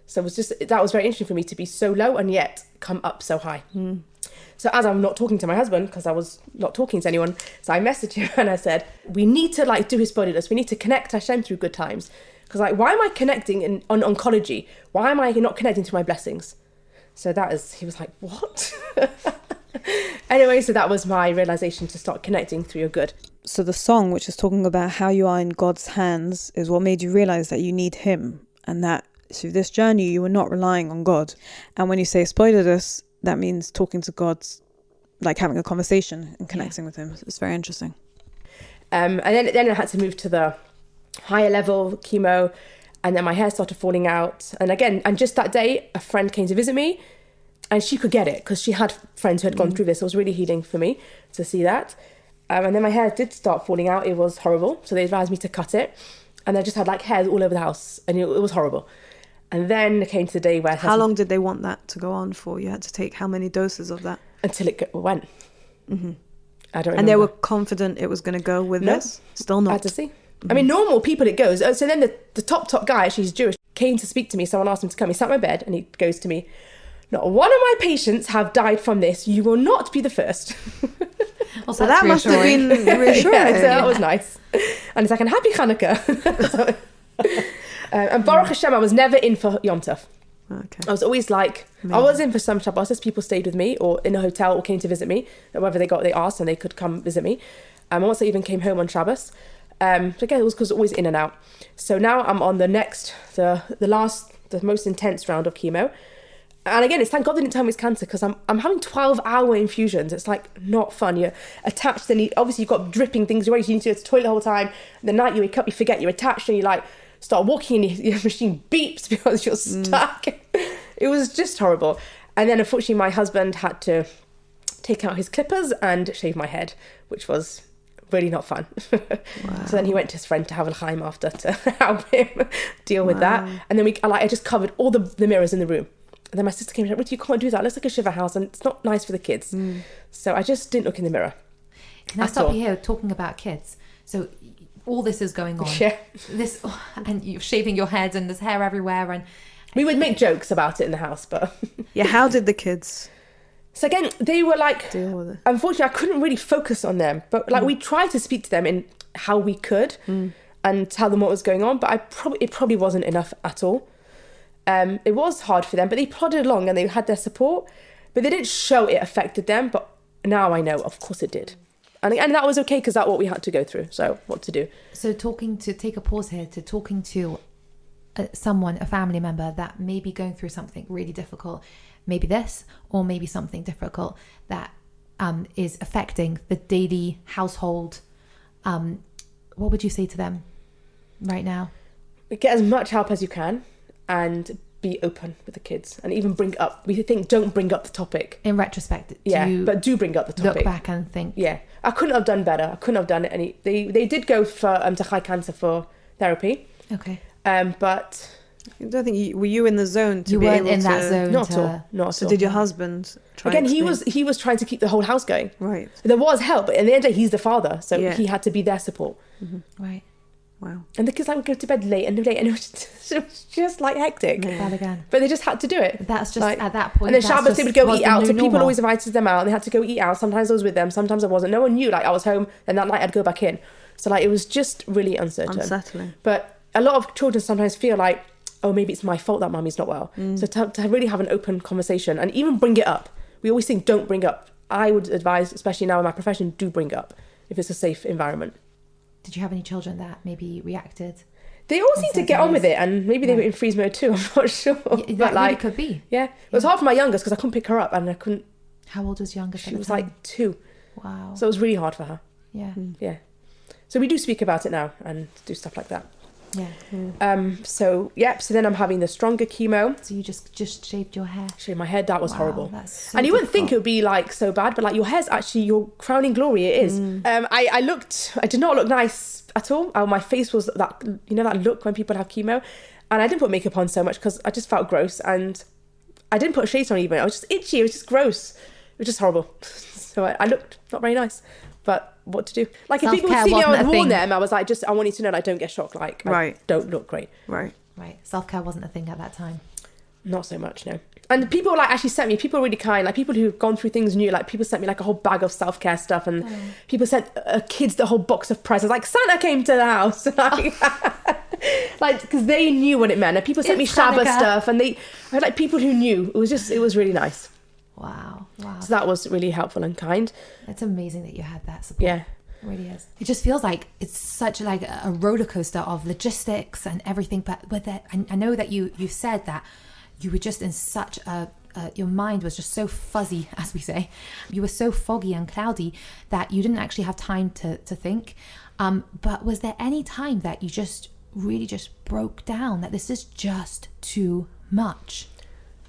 So it was that was very interesting for me to be so low and yet come up so high. Mm. So as I'm not talking to my husband, because I was not talking to anyone, so I messaged him and I said, we need to do his bodiless. We need to connect Hashem through good times. Because why am I connecting on oncology? Why am I not connecting to my blessings? So he was like, what? Anyway, so that was my realization to start connecting through your good. So the song, which is talking about how you are in God's hands, is what made you realize that you need him. And that through this journey, you were not relying on God. And when you say spoilers, that means talking to God, like having a conversation and connecting with him. It's very interesting. And then I had to move to the higher level chemo, and then my hair started falling out. And just that day, a friend came to visit me, and she could get it because she had friends who had gone through this. It was really healing for me to see that. And then my hair did start falling out. It was horrible. So they advised me to cut it. And I just had hairs all over the house, and it was horrible. And then it came to the day where... How long did they want that to go on for? You had to take how many doses of that? Until it went. Mm-hmm. I don't remember. And they were confident it was going to go with this? Still not? I had to see. Mm-hmm. I mean, normal people it goes. So then the top guy, actually he's Jewish, came to speak to me. Someone asked him to come. He sat on my bed and he goes to me, not one of my patients have died from this. You will not be the first. Well, so that must have been reassuring. Yeah, so that was nice. And it's like, and happy Hanukkah. And Baruch Hashem, I was never in for Yom Tov. Okay. I was always I was in for some Shabbos. People stayed with me or in a hotel or came to visit me. Whether they asked and they could come visit me. And once I even came home on Shabbos. Again, it was because always in and out. So now I'm on the most intense round of chemo. And again, it's thank God they didn't tell me it's cancer because I'm having 12-hour infusions. It's not fun. You're attached and obviously you've got dripping things. You're ready to go to the toilet the whole time. The night you wake up, you forget you're attached and you start walking and your machine beeps because you're stuck. It was just horrible. And then unfortunately my husband had to take out his clippers and shave my head, which was really not fun. Wow. So then he went to his friend to have a l'chaim after to help him deal with that. And then I just covered all the mirrors in the room. And then my sister came and said, Ruth, you can't do that. It looks like a shiva house and it's not nice for the kids. So I just didn't look in the mirror. Can I stop you here talking about kids? So all this is going on. Yeah. And you're shaving your head and there's hair everywhere. And We would make jokes about it in the house, but... Yeah, how did the kids So again, they were like... deal with it? Unfortunately, I couldn't really focus on them. But like we tried to speak to them in how we could and tell them what was going on. But it probably wasn't enough at all. It was hard for them, but they plodded along and they had their support. But they didn't show it affected them. But now I know, of course it did. And that was okay because that's what we had to go through. So what to do? So take a pause here to talking to someone, a family member that may be going through something really difficult, maybe this or maybe something difficult that is affecting the daily household. What would you say to them right now? Get as much help as you can and be open with the kids and even bring up, we think, don't bring up the topic. In retrospect, but do bring up the topic. Look back and think. Yeah, I couldn't have done better. I couldn't have done it any. They did go for to high cancer for therapy. Okay. But I don't think were you in the zone to you be weren't able in that to... zone. Not at all. Not at So all. did your husband try Again, and he explain? was trying to keep the whole house going. Right. There was help, but in the end, of the day, he's the father, so Yeah. he had to be their support. Right. Wow. And the kids would go to bed late, and it was just like hectic. Bad again. But they just had to do it. That's just at that point. And then that's Shabbos, they would go was eat the out. new So people normal. always invited them out, and they had to go eat out. Sometimes I was with them, sometimes I wasn't. No one knew. Like I was home, and that night I'd go back in. So like it was just really uncertain. Unsettling. But a lot of children sometimes feel like, oh, maybe it's my fault that mummy's not well. So to really have an open conversation and even bring it up. We always think don't bring up. I would advise, especially now in my profession, do bring up if it's a safe environment. Did you have any children that maybe reacted? They all seem to get on with it, and maybe they were in freeze mode too. I'm not sure. That But like, really could be. yeah, it was hard for my youngest because I couldn't pick her up, and I couldn't. How old was youngest? She at the was time? like 2, Wow. so it was really hard for her. Yeah. Yeah, so we do speak about it now and do stuff like that. Yeah. So then I'm having the stronger chemo. So you just shaved your hair. Shave my head, that was Wow, horrible. that's so And you wouldn't think it difficult. would be like so bad, but like your hair's actually your crowning glory. It is. I did not look nice at all. My face was that, that look when people have chemo, and I didn't put makeup on so much because I just felt gross, and I didn't put shades on even. I was just itchy. It was just gross. It was just horrible. So I looked not very nice, but what to do? Like if people would Self-care see me, I wasn't would a warn thing. them. I was like, I want you to know that I don't get shocked. Like Right. I don't look great. Right. Right. Self-care wasn't a thing at that time. Not so much, no. And people like actually sent me, people are really kind, like people who've gone through things new, like people sent me like a whole bag of self-care stuff, and people sent kids the whole box of presents, like Santa came to the house, like because they knew what it meant. And people sent me It's Shabbat Hanukkah. stuff, and I had like people who knew. It was really nice. Wow. So that was really helpful and kind. It's amazing that you had that support. Yeah. It really is. It just feels like it's such like a roller coaster of logistics and everything. But with it, I know that you said that you were just in such your mind was just so fuzzy, as we say. You were so foggy and cloudy that you didn't actually have time to think. But was there any time that you just really just broke down, that this is just too much?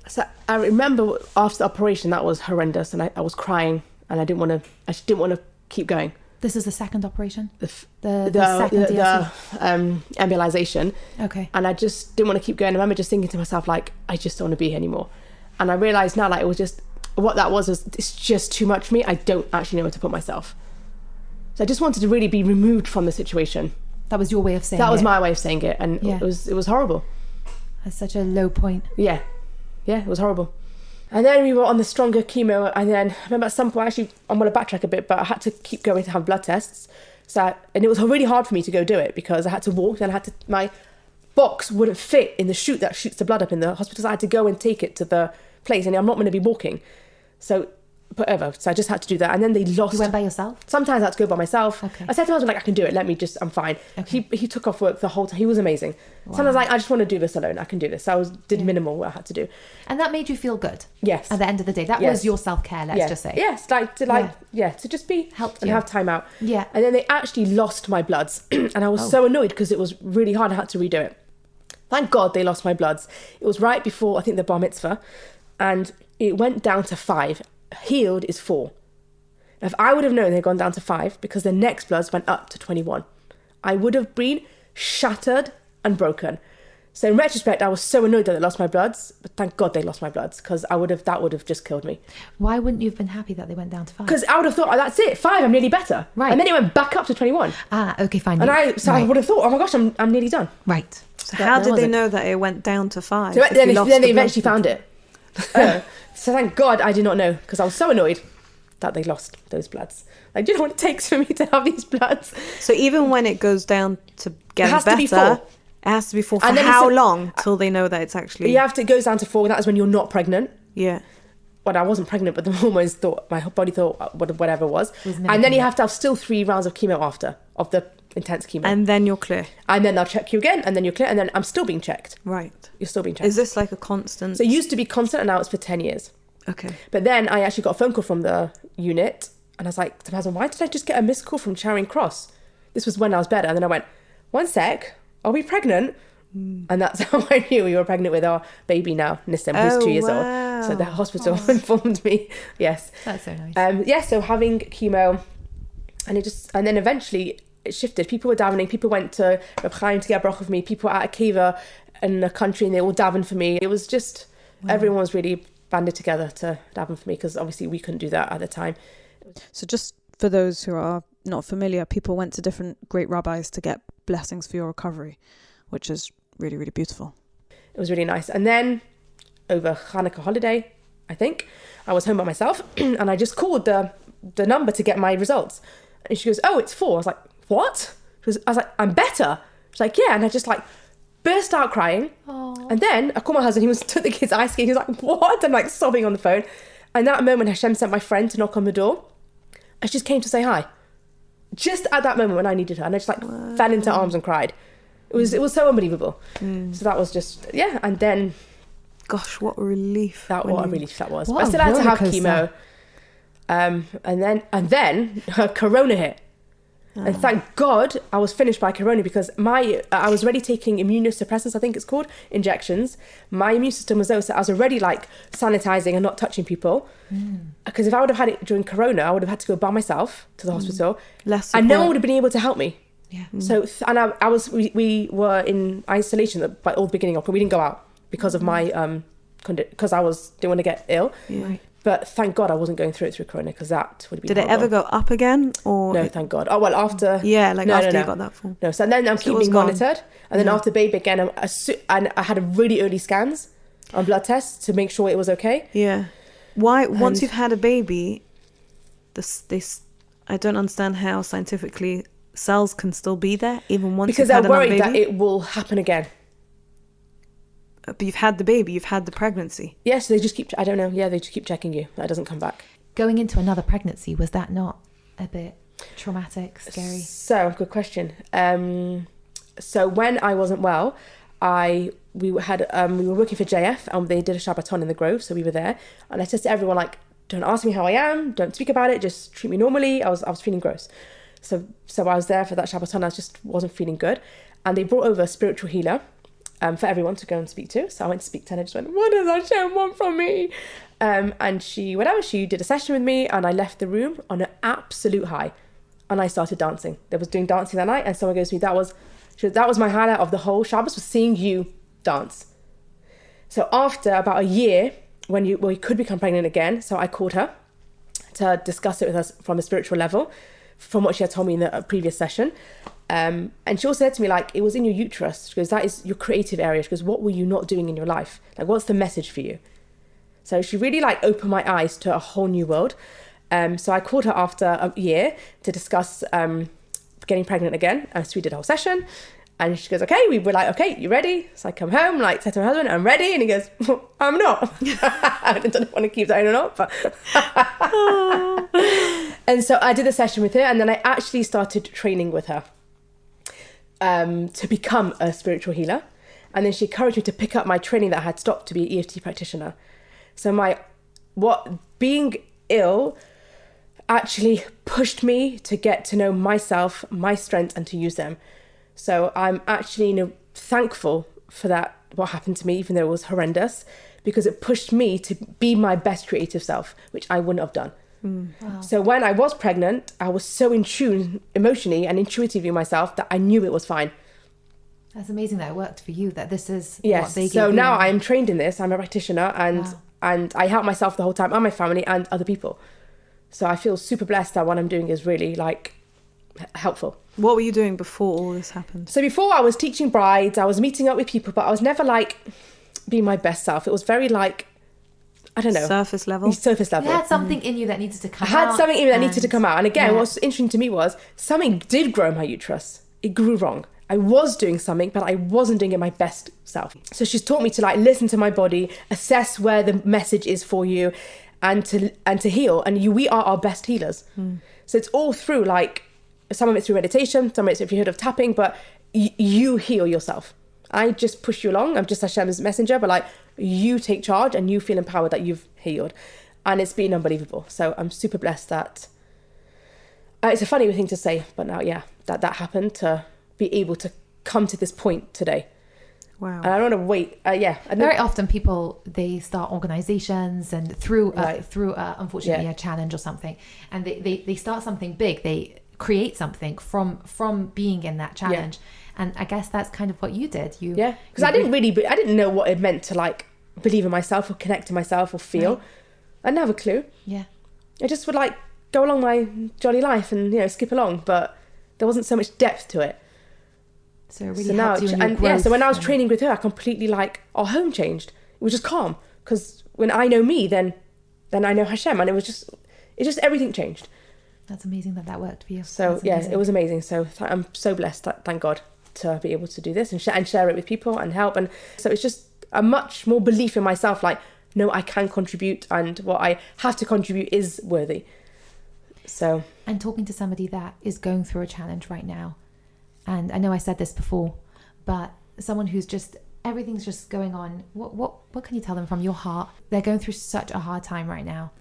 So I remember after the operation, that was horrendous, and I was crying, and I just didn't want to keep going. This is the second operation? The The second DRC? embolization. Okay. And I just didn't want to keep going. I remember just thinking to myself, like, I just don't want to be here anymore. And I realised now, like, it was just, what that was it's just too much for me. I don't actually know where to put myself. So I just wanted to really be removed from the situation. That was your way of saying That was it. my way of saying it. And Yeah. it was horrible. That's such a low point. Yeah, it was horrible. And then we were on the stronger chemo, and then I remember at some point, actually, I'm going to backtrack a bit, but I had to keep going to have blood tests. And it was really hard for me to go do it because I had to walk, and my box wouldn't fit in the chute that shoots the blood up in the hospital, so I had to go and take it to the place, and I'm not going to be walking. So, whatever. So I just had to do that, and then they lost. You went by yourself? Sometimes I had to go by myself. Okay. I said to my husband, like, I can do it. I'm fine. Okay. He took off work the whole time. He was amazing. Sometimes like, I just want to do this alone. I can do this. So did minimal what I had to do. And that made you feel good? Yes. At the end of the day. That Yes. was your self-care, let's just say. Yes, to just be Helped and you. have time out. Yeah. And then they actually lost my bloods, and I was so annoyed because it was really hard. I had to redo it. Thank God they lost my bloods. It was right before, I think, the bar mitzvah, and it went down to 5. Healed is 4. If I would have known they'd gone down to 5 because the next bloods went up to 21, I would have been shattered and broken. So in retrospect, I was so annoyed that they lost my bloods, but thank God they lost my bloods because that would have just killed me. Why wouldn't you have been happy that they went down to 5? Because I would have thought, oh, that's it, 5, I'm nearly better. Right. And then it went back up to 21. Okay, fine. And I would have thought, oh my gosh, I'm nearly done. Right. So how did they know that it went down to 5? So then they eventually found it. So thank God I did not know, because I was so annoyed that they lost those bloods. Like, do you know what it takes for me to have these bloods? So even when it goes down to get better, it has to be 4. For how long till they know that it's actually... It goes down to 4, and that's when you're not pregnant. Yeah. Well, I wasn't pregnant, but the hormones thought, my body thought whatever it was. And then you have to have still 3 rounds of chemo after, of the intense chemo. And then you're clear. And then they'll check you again, and then you're clear, and then I'm still being checked. Right. You're still being checked. Is this like a constant... So it used to be constant, and now it's for 10 years. Okay. But then I actually got a phone call from the unit, and I was like to my husband, why did I just get a missed call from Charing Cross? This was when I was better. And then I went, 1 sec, are we pregnant? And that's how I knew we were pregnant with our baby now, Nissim, who's 2 years old. So the hospital informed me. Yes. That's so nice. So having chemo, and then eventually it shifted. People were davening. People went to Reb Chaim to get a brach of me. People were at a kiva in the country, and they all davened for me. It was just, everyone was really banded together to daven for me, because obviously we couldn't do that at the time. So just for those who are not familiar, people went to different great rabbis to get blessings for your recovery, which is really, really beautiful. It was really nice. And then over Hanukkah holiday, I think, I was home by myself and I just called the number to get my results. And she goes, oh, it's 4. I was like, what? I was like, I'm better. She's like, yeah. And I just like burst out crying. Aww. And then I called my husband. He took the kids ice skating. He was like, what? I'm like sobbing on the phone. And that moment, Hashem sent my friend to knock on the door. And she just came to say hi. Just at that moment when I needed her. And I just like fell into arms and cried. It was so unbelievable. So that was just, and then... Gosh, what a relief. What a relief that was. What but I still had to have chemo. And then Corona hit. And thank God I was finished by Corona, because I was already taking immunosuppressants, I think it's called, injections. My immune system was low, so I was already like sanitizing and not touching people. Because if I would have had it during Corona, I would have had to go by myself to the hospital. Less support. And no one would have been able to help me. Yeah. So, we were in isolation by all the beginning of, we didn't go out because of my, because I didn't want to get ill. Yeah. Right. But thank God I wasn't going through it through Corona, because that would be Did it ever go up again? Or no, thank God. Oh, well, after... Yeah, like after you got that full. No, so then I'm keeping monitored. And then after baby again, and I had a really early scans on blood tests to make sure it was okay. Yeah. Why, once you've had a baby, I don't understand how scientifically cells can still be there, even once you've had another baby. Because they're worried that it will happen again. But you've had the baby, you've had the pregnancy. Yes, they just keep, I don't know, they just keep checking you. That doesn't come back. Going into another pregnancy, was that not a bit traumatic, scary? So, good question. So when I wasn't well, we were working for JF, and they did a Shabbaton in the Grove, so we were there. And I said to everyone, like, don't ask me how I am, don't speak about it, just treat me normally. I was feeling gross. So I was there for that Shabbaton, I just wasn't feeling good. And they brought over a spiritual healer, for everyone to go and speak to. So I went to speak to her and I just went, what does Hashem want from me? And she did a session with me, and I left the room on an absolute high. And I started dancing. They was doing dancing that night, and someone goes to me, that was my highlight of the whole Shabbos, was seeing you dance. So after about a year, when you could become pregnant again, so I called her to discuss it with us from a spiritual level, from what she had told me in the previous session. And she also said to me, like, it was in your uterus. She goes, that is your creative area. She goes, what were you not doing in your life? Like, what's the message for you? So she really like opened my eyes to a whole new world. So I called her after a year to discuss getting pregnant again. And so we did a whole session. And she goes, okay, we were like, okay, you ready? So I come home, like, said to my husband, I'm ready. And he goes, well, I'm not. I don't want to keep that in or not, but. And so I did a session with her, and then I actually started training with her to become a spiritual healer. And then she encouraged me to pick up my training that I had stopped to be an EFT practitioner. So being ill actually pushed me to get to know myself, my strengths, and to use them. So I'm actually thankful for that, what happened to me, even though it was horrendous, because it pushed me to be my best creative self, which I wouldn't have done. Wow. So when I was pregnant, I was so in tune emotionally and intuitively with myself that I knew it was fine. That's amazing that it worked for you, that this is what they gave you. So now I am trained in this, I'm a practitioner, and I help myself the whole time, and my family and other people. So I feel super blessed that what I'm doing is really like helpful. What were you doing before all this happened? So before, I was teaching brides, I was meeting up with people, but I was never like being my best self. It was very like, I don't know. Surface level? Surface level. You had something in you that needed to come out. I had something in me that needed to come out. And again, Yeah. what's interesting to me was something did grow in my uterus. It grew wrong. I was doing something, but I wasn't doing it my best self. So she's taught me to like listen to my body, assess where the message is for you, and to heal. And we are our best healers. So it's all through like, some of it's through meditation, some of it's if you heard of tapping, but you heal yourself. I just push you along. I'm just Hashem's messenger, but like you take charge and you feel empowered that you've healed. And it's been unbelievable. So I'm super blessed that it's a funny thing to say, but now, that happened to be able to come to this point today. Wow. And I don't want to wait. Very often people, they start organizations and through unfortunately a challenge or something, and they start something big. They create something from being in that challenge. And I guess that's kind of what you did. Because I didn't know what it meant to like believe in myself or connect to myself or feel. Right. I didn't have a clue. Yeah. I just would like go along my jolly life and, skip along, but there wasn't so much depth to it. So it really helped you in your growth. So when I was training with her, I completely like, our home changed. It was just calm. Because when I know me, then I know Hashem. And it's just everything changed. That's amazing that worked for you. So it was amazing. So I'm so blessed, thank God, to be able to do this and share it with people and help. And so it's just a much more belief in myself, like, no, I can contribute and what I have to contribute is worthy. So. And talking to somebody that is going through a challenge right now, and I know I said this before, but someone who's just, everything's just going on, what can you tell them from your heart? They're going through such a hard time right now.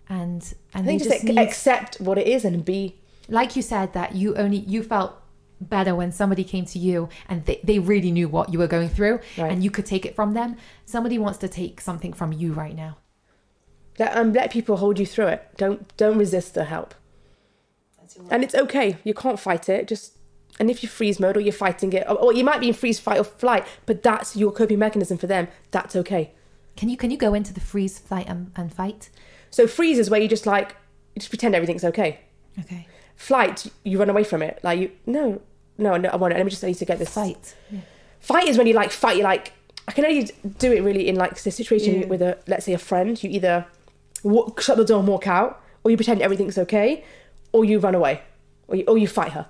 And I think just accept what it is and be. Like you said, that you felt better when somebody came to you and they really knew what you were going through, right, and you could take it from them. Somebody wants to take something from you right now. Let people hold you through it. Don't resist the help. And it's okay. You can't fight it. And if you freeze mode or you're fighting it, or you might be in freeze, fight or flight, but that's your coping mechanism for them. That's okay. Can you go into the freeze, flight and fight? So freeze is where you just pretend everything's okay. Okay. Flight, you run away from it. Like no, I want it. I need to get this. Fight. Yeah. Fight is when you fight. You I can only do it really in the situation with let's say a friend. You either shut the door and walk out, or you pretend everything's okay, or you run away, or you fight her.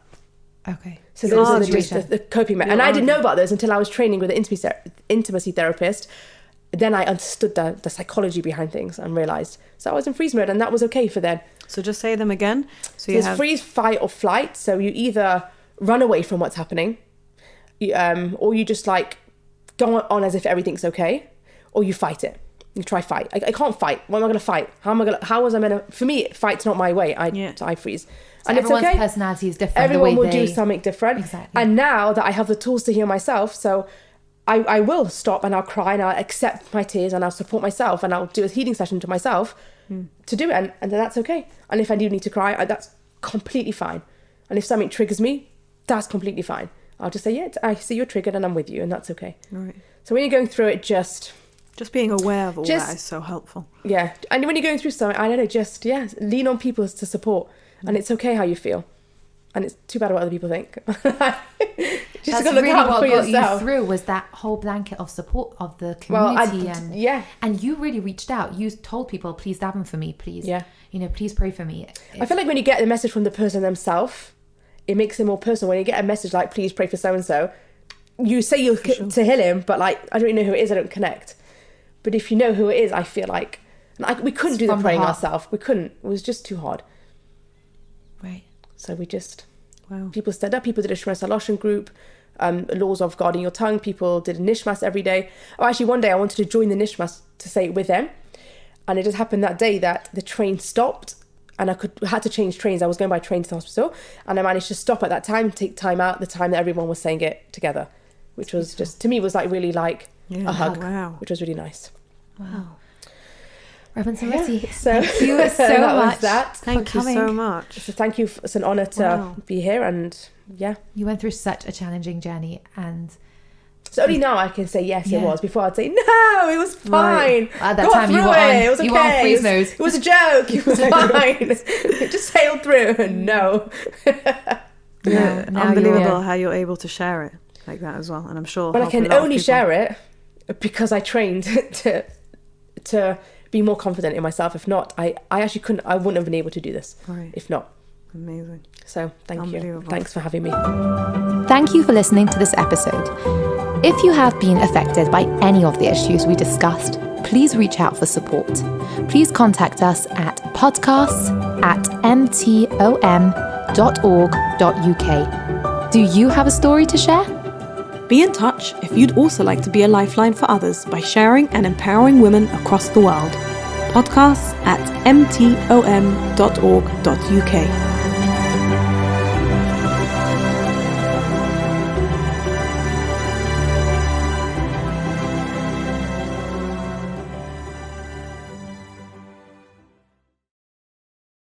Okay. So those are the coping mechanisms. And I didn't know about those until I was training with an intimacy therapist. Then I understood the psychology behind things and realised. So I was in freeze mode and that was okay for then. So just say them again. So there's freeze, fight or flight. So you either run away from what's happening, or you just go on as if everything's okay, or you fight it. You try fight. I can't fight. What am I going to fight? For me, fight's not my way. I freeze. So and everyone's personality is different. Everyone will do something different. Exactly. And now that I have the tools to heal myself, so I will stop and I'll cry and I'll accept my tears and I'll support myself and I'll do a healing session to myself to do it. And then that's okay. And if I do need to cry, that's completely fine. And if something triggers me, that's completely fine. I'll just say, yeah, I see you're triggered and I'm with you, and that's okay. Right. So when you're going through it, just being aware of all that is so helpful. Yeah. And when you're going through something, I don't know, lean on people to support. And it's okay how you feel. And it's too bad what other people think. That's really what got you through, was that whole blanket of support of the community. And you really reached out. You told people, please daven for me, please. Yeah. Please pray for me. I feel like when you get the message from the person themselves, it makes it more personal. When you get a message like, please pray for so-and-so, you say you're to heal him, but I don't really know who it is, I don't connect. But if you know who it is, I feel like we couldn't do the praying ourselves. We couldn't. It was just too hard. Right. So we just... Wow. People stood up. People did a Shema Saloshan group, laws of guarding your tongue. People did a nishmas every day. Oh, actually, one day I wanted to join the nishmas to say it with them, and it just happened that day that the train stopped, and I had to change trains. I was going by train to the hospital, and I managed to stop at that time, take time out, the time that everyone was saying it together, which was just, to me, was really a hug, which was really nice. Wow. Rebbetzin Ruty, so thank you so much. Thank you so much. So thank you. It's an honour to be here, and you went through such a challenging journey, and so only now I can say yes, it was. Before I'd say no, it was fine. Right. At that time, you were on. It was okay. It was a joke. It was fine. It just sailed through. No. Yeah, now unbelievable you're- how you're able to share it like that as well. And I'm sure. But I help a can lot of only people. share it because I trained to be more confident in myself. If not, I actually couldn't. I wouldn't have been able to do this. Right. If not. Amazing. So thank you. Unbelievable. Thanks for having me. Thank you for listening to this episode. If you have been affected by any of the issues we discussed, please reach out for support. Please contact us at podcasts@mtom.org.uk. Do you have a story to share? Be in touch if you'd also like to be a lifeline for others by sharing and empowering women across the world. Podcasts@mtom.org.uk.